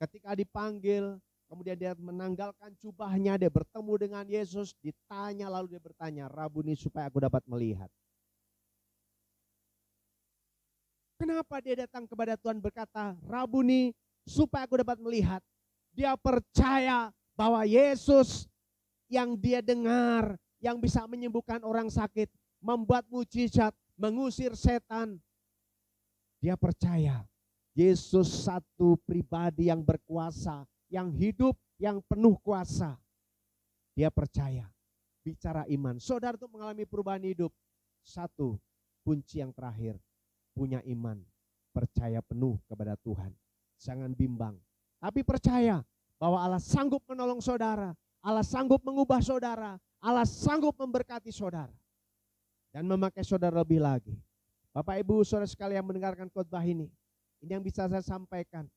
Ketika dipanggil, kemudian dia menanggalkan jubahnya, dia bertemu dengan Yesus, ditanya, lalu dia bertanya, Rabuni, supaya aku dapat melihat. Kenapa dia datang kepada Tuhan berkata, Rabuni, supaya aku dapat melihat? Dia percaya bahwa Yesus yang dia dengar, yang bisa menyembuhkan orang sakit, membuat mujizat, mengusir setan. Dia percaya Yesus satu pribadi yang berkuasa, yang hidup, yang penuh kuasa. Dia percaya. Bicara iman. Saudara, untuk mengalami perubahan hidup, satu kunci yang terakhir, punya iman. Percaya penuh kepada Tuhan. Jangan bimbang. Tapi percaya bahwa Allah sanggup menolong saudara. Allah sanggup mengubah saudara. Allah sanggup memberkati saudara. Dan memakai saudara lebih lagi. Bapak Ibu saudara sekalian mendengarkan khotbah ini. Ini yang bisa saya sampaikan.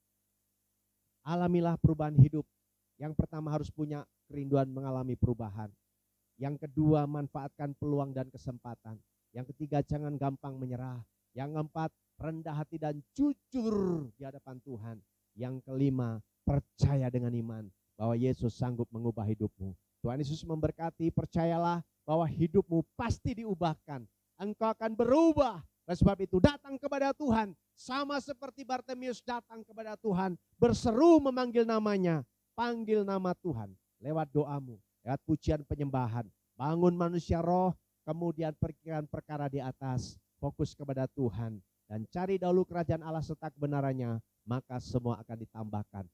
Alamilah perubahan hidup. Yang pertama harus punya kerinduan mengalami perubahan. Yang kedua manfaatkan peluang dan kesempatan. Yang ketiga jangan gampang menyerah. Yang keempat rendah hati dan jujur di hadapan Tuhan. Yang kelima percaya dengan iman bahwa Yesus sanggup mengubah hidupmu. Tuhan Yesus memberkati, percayalah bahwa hidupmu pasti diubahkan. Engkau akan berubah. Oleh sebab itu datang kepada Tuhan. Sama seperti Bartimius datang kepada Tuhan. Berseru memanggil namanya. Panggil nama Tuhan. Lewat doamu. Lewat pujian penyembahan. Bangun manusia roh. Kemudian perkiraan perkara di atas. Fokus kepada Tuhan. Dan cari dahulu kerajaan Allah serta kebenarannya. Maka semua akan ditambahkan.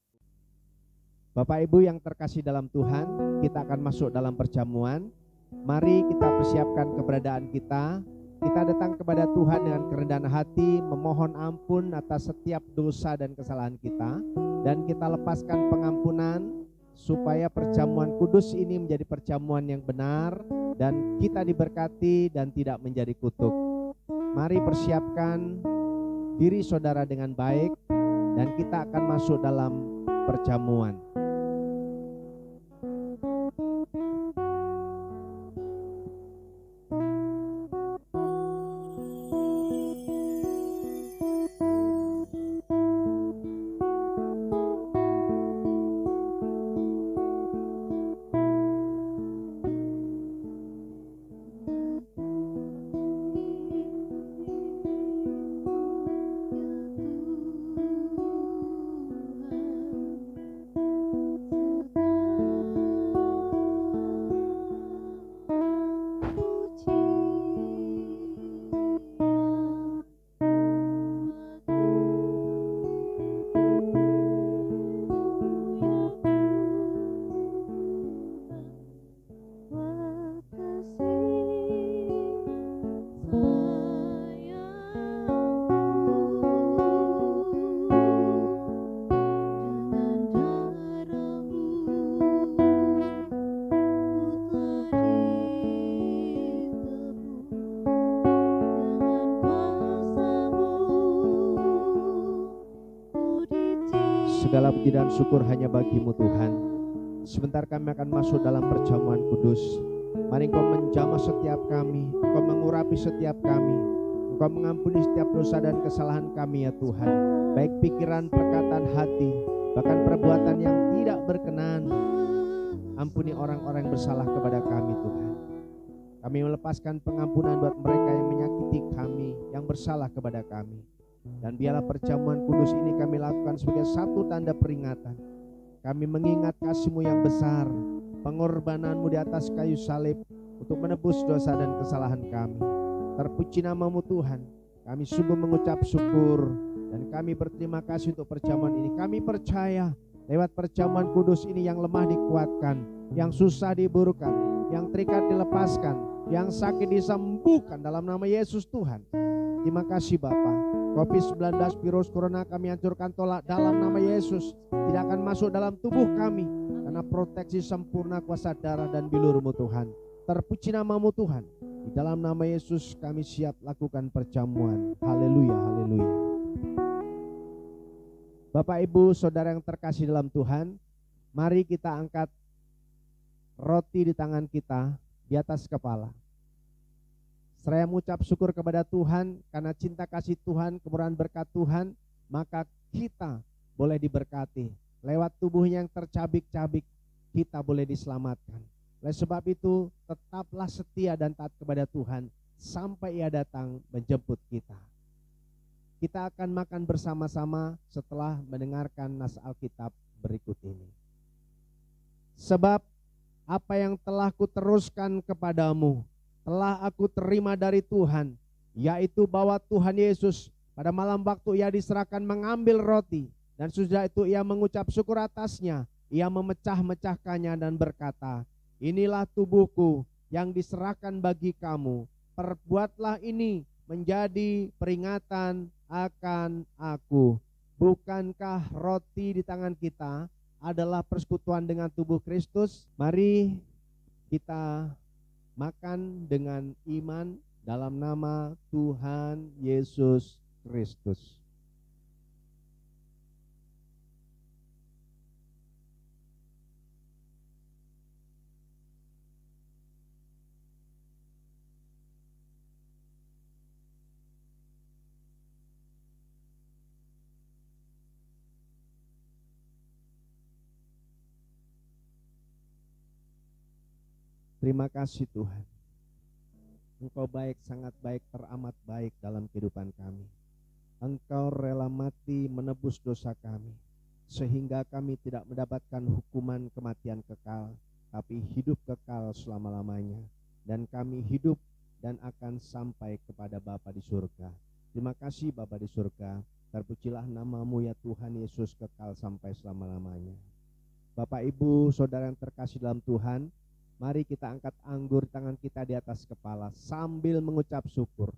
Bapak Ibu yang terkasih dalam Tuhan. Kita akan masuk dalam perjamuan. Mari kita persiapkan keberadaan kita. Kita datang kepada Tuhan dengan kerendahan hati, memohon ampun atas setiap dosa dan kesalahan kita. Dan kita lepaskan pengampunan supaya perjamuan kudus ini menjadi perjamuan yang benar. Dan kita diberkati dan tidak menjadi kutuk. Mari persiapkan diri saudara dengan baik. Dan kita akan masuk dalam perjamuan. puji dan syukur hanya bagi-Mu Tuhan. Sebentar kami akan masuk dalam perjamuan kudus. Mari Engkau menjamah setiap kami, Engkau mengurapi setiap kami, Engkau mengampuni setiap dosa dan kesalahan kami ya Tuhan. Baik pikiran, perkataan, hati, bahkan perbuatan yang tidak berkenan. Ampuni orang-orang yang bersalah kepada kami Tuhan. Kami melepaskan pengampunan buat mereka yang menyakiti kami, yang bersalah kepada kami. Dan biarlah perjamuan kudus ini kami lakukan sebagai satu tanda peringatan. Kami mengingat kasih-Mu yang besar, pengorbanan-Mu di atas kayu salib untuk menebus dosa dan kesalahan kami. Terpuji nama-Mu Tuhan. Kami sungguh mengucap syukur dan kami berterima kasih untuk perjamuan ini. Kami percaya lewat perjamuan kudus ini yang lemah dikuatkan, yang susah diburukkan, yang terikat dilepaskan, yang sakit disembuhkan dalam nama Yesus Tuhan. Terima kasih Bapa. COVID-19 virus corona kami hancurkan tolak dalam nama Yesus. Tidak akan masuk dalam tubuh kami karena proteksi sempurna kuasa darah dan bilur-Mu Tuhan. Terpuji nama-Mu Tuhan. Di dalam nama Yesus kami siap lakukan perjamuan. Haleluya, haleluya. Bapak Ibu Saudara yang terkasih dalam Tuhan, mari kita angkat roti di tangan kita di atas kepala. Seraya mengucap syukur kepada Tuhan karena cinta kasih Tuhan, kemurahan berkat Tuhan, maka kita boleh diberkati. Lewat tubuhnya yang tercabik-cabik, kita boleh diselamatkan. Oleh sebab itu, tetaplah setia dan taat kepada Tuhan sampai Ia datang menjemput kita. Kita akan makan bersama-sama setelah mendengarkan nas Alkitab berikut ini. Sebab apa yang telah kuteruskan kepadamu, telah aku terima dari Tuhan, yaitu bahwa Tuhan Yesus pada malam waktu Ia diserahkan mengambil roti, dan sudah itu Ia mengucap syukur atasnya, Ia memecah-mecahkannya dan berkata, inilah tubuhku yang diserahkan bagi kamu, perbuatlah ini menjadi peringatan akan aku. Bukankah roti di tangan kita adalah persekutuan dengan tubuh Kristus? Mari kita makan dengan iman dalam nama Tuhan Yesus Kristus. Terima kasih Tuhan. Engkau baik, sangat baik, teramat baik dalam kehidupan kami. Engkau rela mati menebus dosa kami, sehingga kami tidak mendapatkan hukuman kematian kekal, tapi hidup kekal selama-lamanya. Dan kami hidup dan akan sampai kepada Bapa di surga. Terima kasih Bapa di surga. Terpujilah nama-Mu ya Tuhan Yesus, kekal sampai selama-lamanya. Bapak Ibu Saudara yang terkasih dalam Tuhan, mari kita angkat anggur tangan kita di atas kepala sambil mengucap syukur.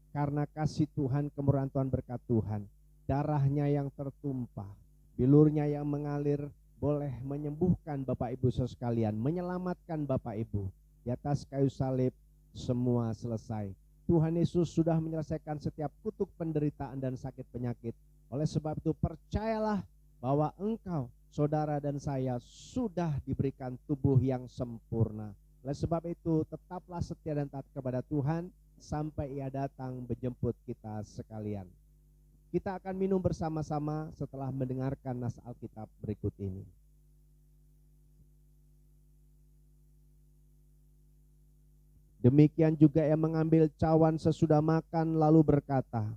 Karena kasih Tuhan, kemurahan Tuhan, berkat Tuhan, darahnya yang tertumpah, bilurnya yang mengalir, boleh menyembuhkan Bapak Ibu sekalian, menyelamatkan Bapak Ibu. Di atas kayu salib semua selesai. Tuhan Yesus sudah menyelesaikan setiap kutuk penderitaan dan sakit penyakit. Oleh sebab itu percayalah bahwa engkau, saudara dan saya, sudah diberikan tubuh yang sempurna. Oleh sebab itu tetaplah setia dan taat kepada Tuhan sampai Ia datang menjemput kita sekalian. Kita akan minum bersama-sama setelah mendengarkan nas Alkitab berikut ini. Demikian juga Ia mengambil cawan sesudah makan lalu berkata,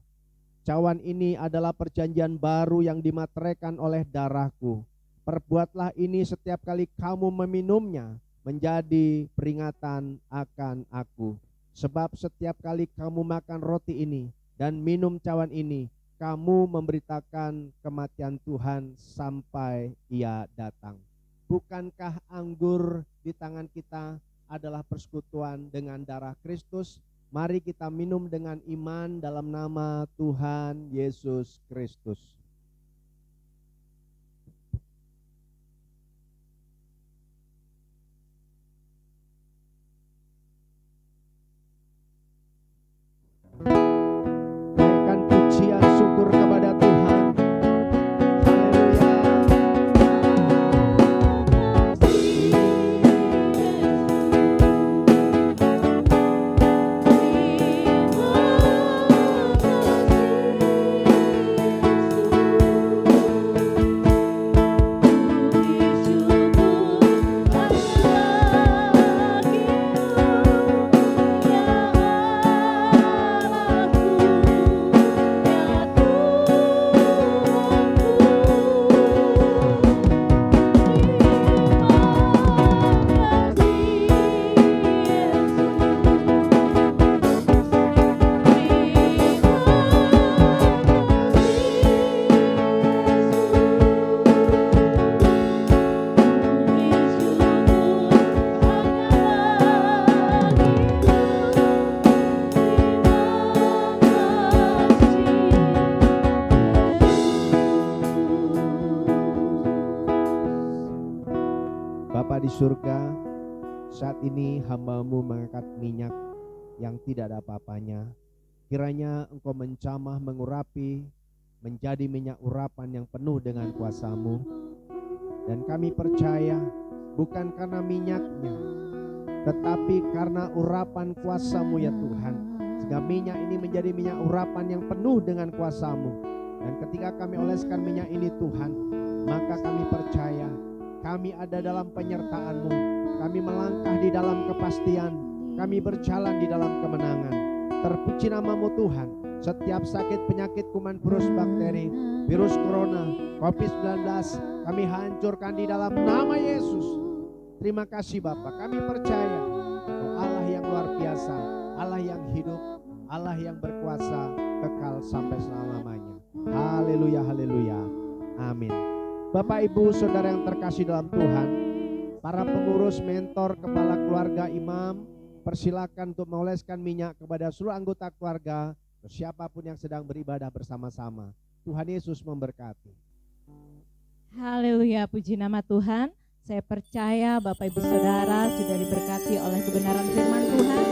cawan ini adalah perjanjian baru yang dimateraikan oleh darahku. Perbuatlah ini setiap kali kamu meminumnya menjadi peringatan akan aku. Sebab setiap kali kamu makan roti ini dan minum cawan ini, kamu memberitakan kematian Tuhan sampai Ia datang. Bukankah anggur di tangan kita adalah persekutuan dengan darah Kristus? Mari kita minum dengan iman dalam nama Tuhan Yesus Kristus. Naikkan pujian syukur kepada Tuhan. Haleluya. Bapa di surga, saat ini hamba-Mu mengangkat minyak yang tidak ada apa-apanya. Kiranya Engkau mencamah, mengurapi, menjadi minyak urapan yang penuh dengan kuasa-Mu. Dan kami percaya bukan karena minyaknya, tetapi karena urapan kuasa-Mu ya Tuhan. Sehingga minyak ini menjadi minyak urapan yang penuh dengan kuasa-Mu. Dan ketika kami oleskan minyak ini Tuhan, maka kami percaya kami ada dalam penyertaan-Mu. Kami melangkah di dalam kepastian. Kami berjalan di dalam kemenangan. Terpuji nama-Mu Tuhan. Setiap sakit, penyakit, kuman, virus, bakteri, virus corona, COVID-19, kami hancurkan di dalam nama Yesus. Terima kasih Bapa. Kami percaya Allah yang luar biasa, Allah yang hidup, Allah yang berkuasa kekal sampai selama-lamanya. Haleluya, haleluya. Amin. Bapak, Ibu, Saudara yang terkasih dalam Tuhan, para pengurus, mentor, kepala keluarga, imam, persilakan untuk mengoleskan minyak kepada seluruh anggota keluarga, siapapun yang sedang beribadah bersama-sama. Tuhan Yesus memberkati. Haleluya, puji nama Tuhan. Saya percaya Bapak Ibu Saudara sudah diberkati oleh kebenaran firman Tuhan,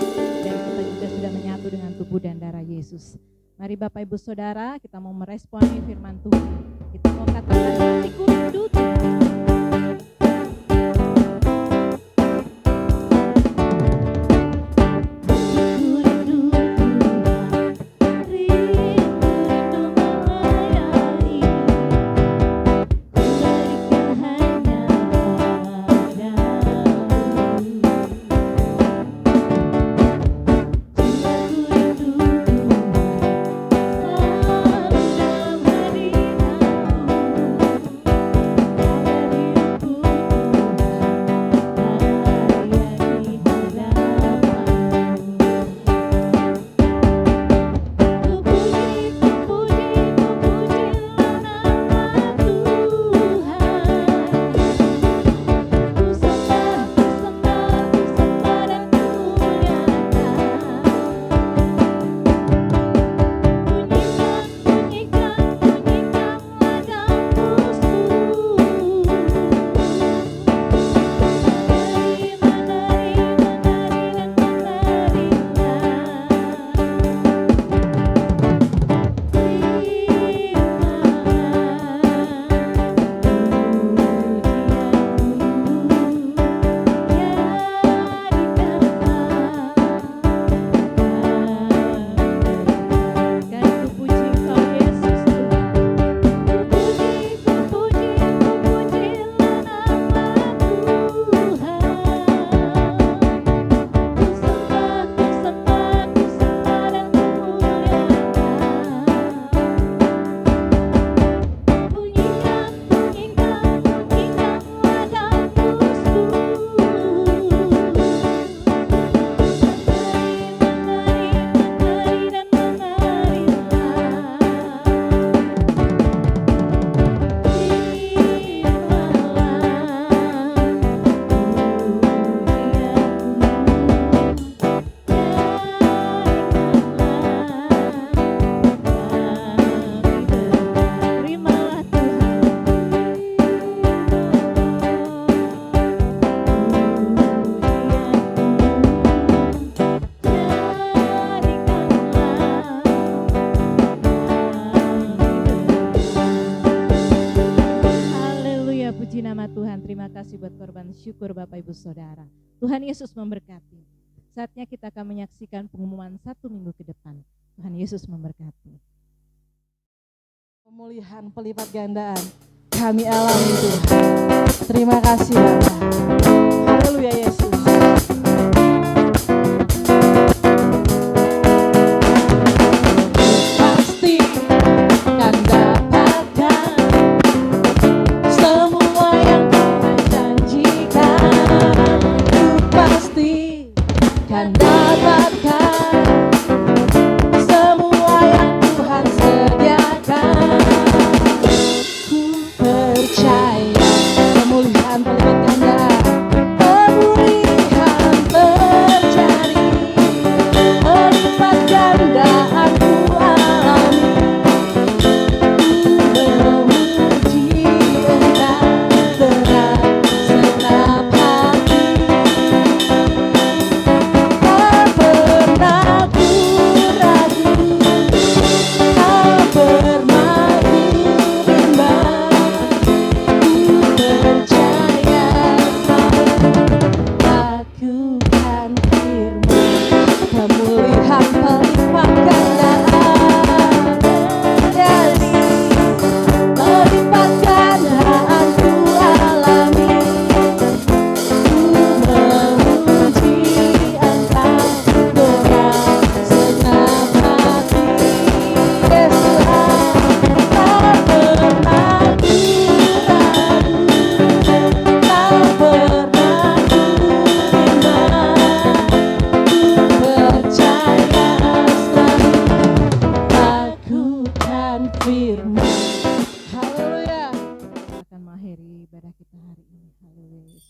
dan kita juga sudah menyatu dengan tubuh dan darah Yesus. Mari Bapak Ibu Saudara, kita mau meresponi firman Tuhan. Kita mau katakan hatiku rindu Tuhan. Syukur Bapak Ibu Saudara. Tuhan Yesus memberkati. Saatnya kita akan menyaksikan pengumuman 1 minggu ke depan. Tuhan Yesus memberkati. Pemulihan pelipat gandaan kami alami Tuhan. Terima kasih Bapak. Haleluya Yesus. Pasti kan dapatkan semua yang Tuhan janjikan. Pasti kan dapatkan semua yang Tuhan sediakan. Ku percaya pemulihan pelipat gandaan, pemulihan ibadah kita hari ini. Haleluya Yesus.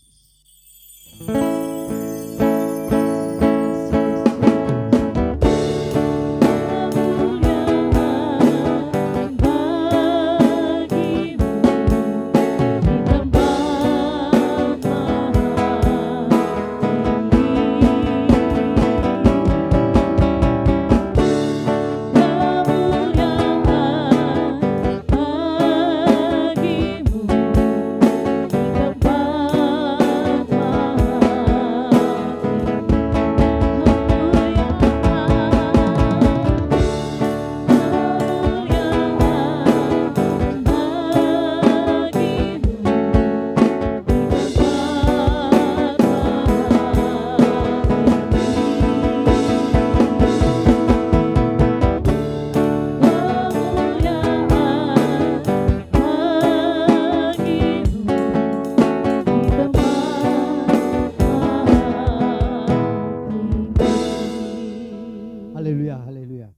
Haleluya, haleluya.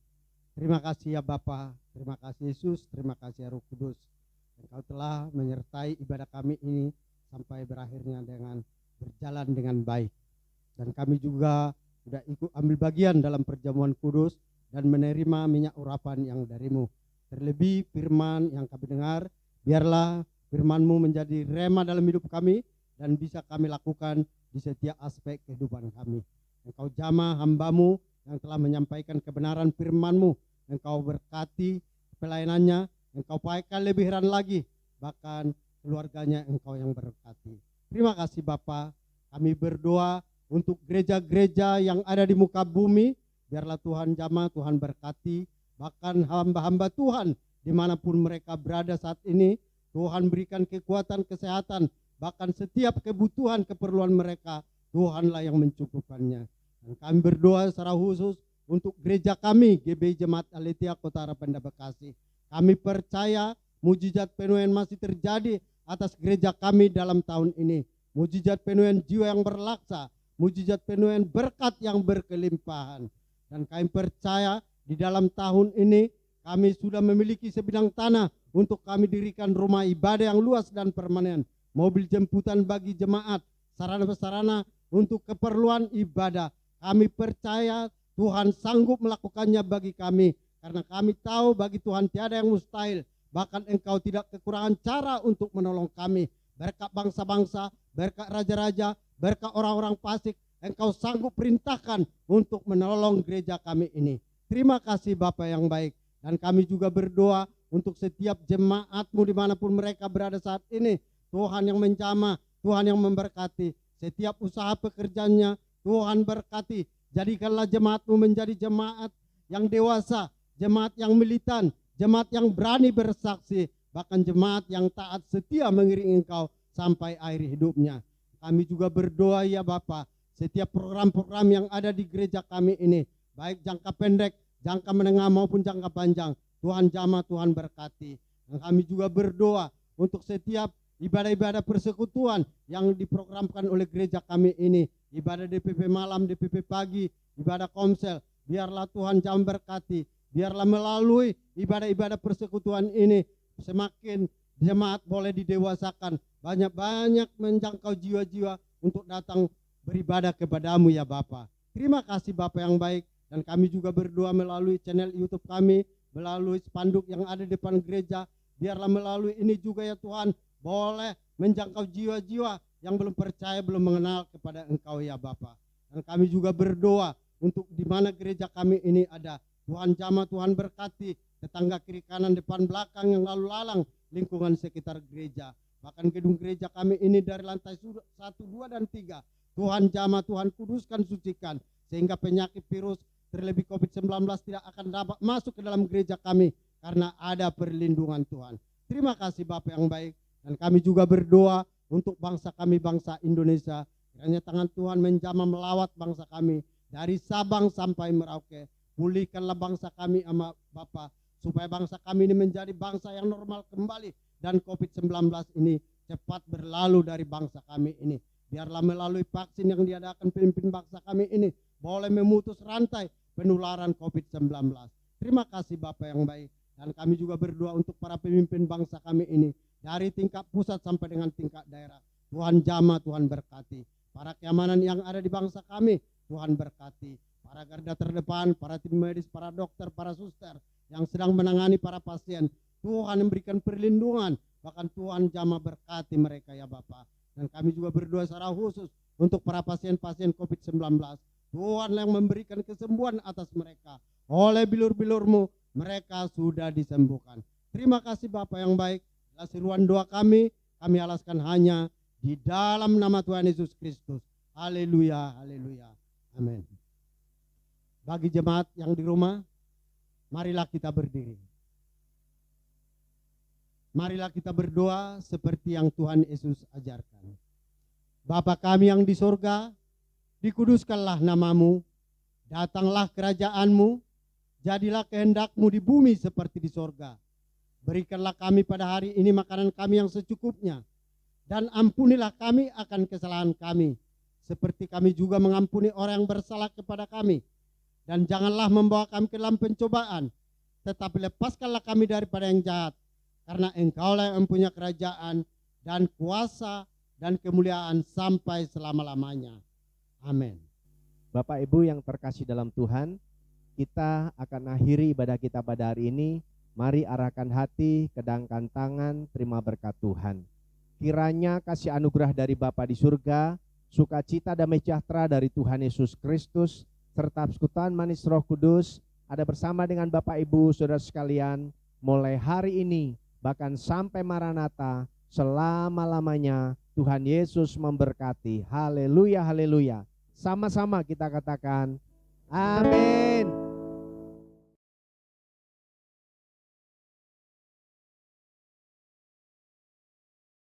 Terima kasih ya Bapa, terima kasih Yesus, terima kasih ya Roh Kudus. Engkau telah menyertai ibadah kami ini sampai berakhirnya dengan berjalan dengan baik. Dan kami juga sudah ikut ambil bagian dalam perjamuan kudus dan menerima minyak urapan yang darimu. Terlebih firman yang kami dengar, biarlah firman-Mu menjadi rema dalam hidup kami dan bisa kami lakukan di setiap aspek kehidupan kami. Engkau jamah hamba-Mu yang telah menyampaikan kebenaran firman-Mu. Engkau berkati pelayanannya, Engkau pakai lebihan lagi, bahkan keluarganya Engkau yang berkati. Terima kasih Bapa. Kami berdoa untuk gereja-gereja yang ada di muka bumi, biarlah Tuhan jamah, Tuhan berkati, bahkan hamba-hamba Tuhan dimanapun mereka berada saat ini, Tuhan berikan kekuatan, kesehatan, bahkan setiap kebutuhan keperluan mereka, Tuhanlah yang mencukupkannya. Dan kami berdoa secara khusus untuk gereja kami, GBI Jemaat Aletheia Kota Rapanda Bekasi. Kami percaya mujizat penuaian masih terjadi atas gereja kami dalam tahun ini. Mujizat penuaian jiwa yang berlaksa, mujizat penuaian berkat yang berkelimpahan. Dan kami percaya di dalam tahun ini kami sudah memiliki sebidang tanah untuk kami dirikan rumah ibadah yang luas dan permanen. Mobil jemputan bagi jemaat, sarana-sarana untuk keperluan ibadah. Kami percaya Tuhan sanggup melakukannya bagi kami. Karena kami tahu bagi Tuhan tiada yang mustahil. Bahkan Engkau tidak kekurangan cara untuk menolong kami. Berkat bangsa-bangsa, berkat raja-raja, berkat orang-orang fasik, Engkau sanggup perintahkan untuk menolong gereja kami ini. Terima kasih Bapa yang baik. Dan kami juga berdoa untuk setiap jemaat-Mu dimanapun mereka berada saat ini. Tuhan yang menjamah, Tuhan yang memberkati. Setiap usaha pekerjaannya, Tuhan berkati. Jadikanlah jemaat-Mu menjadi jemaat yang dewasa, jemaat yang militan, jemaat yang berani bersaksi, bahkan jemaat yang taat setia mengiringi Engkau sampai akhir hidupnya. Kami juga berdoa ya Bapa, setiap program-program yang ada di gereja kami ini, baik jangka pendek, jangka menengah maupun jangka panjang, Tuhan jamah, Tuhan berkati. Dan kami juga berdoa untuk setiap ibadah-ibadah persekutuan yang diprogramkan oleh gereja kami ini, ibadah DPP malam, DPP pagi, ibadah komsel, biarlah Tuhan jamah berkati, biarlah melalui ibadah-ibadah persekutuan ini semakin jemaat boleh didewasakan, banyak-banyak menjangkau jiwa-jiwa untuk datang beribadah kepadamu ya Bapa. Terima kasih Bapa yang baik, dan kami juga berdoa melalui channel YouTube kami, melalui spanduk yang ada di depan gereja, biarlah melalui ini juga ya Tuhan, boleh menjangkau jiwa-jiwa yang belum percaya, belum mengenal kepada Engkau ya Bapa. Dan kami juga berdoa untuk di mana gereja kami ini ada. Tuhan jamah, Tuhan berkati tetangga kiri kanan depan belakang yang lalu lalang lingkungan sekitar gereja. Bahkan gedung gereja kami ini dari lantai 1, 2, dan 3. Tuhan jamah, Tuhan kuduskan, sucikan. Sehingga penyakit virus terlebih COVID-19 tidak akan dapat masuk ke dalam gereja kami. Karena ada perlindungan Tuhan. Terima kasih Bapa yang baik. Dan kami juga berdoa untuk bangsa kami, bangsa Indonesia. Kiranya tangan Tuhan menjamah melawat bangsa kami. Dari Sabang sampai Merauke. Pulihkanlah bangsa kami sama Bapa. Supaya bangsa kami ini menjadi bangsa yang normal kembali. Dan COVID-19 ini cepat berlalu dari bangsa kami ini. Biarlah melalui vaksin yang diadakan pemimpin bangsa kami ini. Boleh memutus rantai penularan COVID-19. Terima kasih Bapa yang baik. Dan kami juga berdoa untuk para pemimpin bangsa kami ini. dari tingkat pusat sampai dengan tingkat daerah. Tuhan jamah, Tuhan berkati. Para keamanan yang ada di bangsa kami, Tuhan berkati. Para garda terdepan, para tim medis, para dokter, para suster yang sedang menangani para pasien, Tuhan memberikan perlindungan, bahkan Tuhan jamah berkati mereka ya Bapa. Dan kami juga berdoa secara khusus untuk para pasien-pasien COVID-19. Tuhan yang memberikan kesembuhan atas mereka. Oleh bilur-bilur-Mu, mereka sudah disembuhkan. Terima kasih Bapa yang baik. Seruan doa kami alaskan hanya di dalam nama Tuhan Yesus Kristus. Haleluya, haleluya. Amin. Bagi jemaat yang di rumah, marilah kita berdiri. Marilah kita berdoa seperti yang Tuhan Yesus ajarkan. Bapa kami yang di sorga, dikuduskanlah namamu, datanglah kerajaan-Mu, jadilah kehendak-Mu di bumi seperti di sorga. Berikanlah kami pada hari ini makanan kami yang secukupnya, dan ampunilah kami akan kesalahan kami, seperti kami juga mengampuni orang yang bersalah kepada kami. Dan janganlah membawa kami ke dalam pencobaan, tetapi lepaskanlah kami daripada yang jahat, karena Engkaulah yang mempunyai kerajaan dan kuasa dan kemuliaan sampai selama-lamanya. Amin. Bapak Ibu yang terkasih dalam Tuhan, kita akan akhiri ibadah kita pada hari ini. Mari arahkan hati, kedangkan tangan, terima berkat Tuhan. Kiranya kasih anugerah dari Bapa di surga, sukacita damai sejahtera dari Tuhan Yesus Kristus, serta persekutuan manis Roh Kudus ada bersama dengan Bapak Ibu saudara sekalian mulai hari ini bahkan sampai Maranatha selama-lamanya. Tuhan Yesus memberkati. Haleluya, haleluya. Sama-sama kita katakan amin.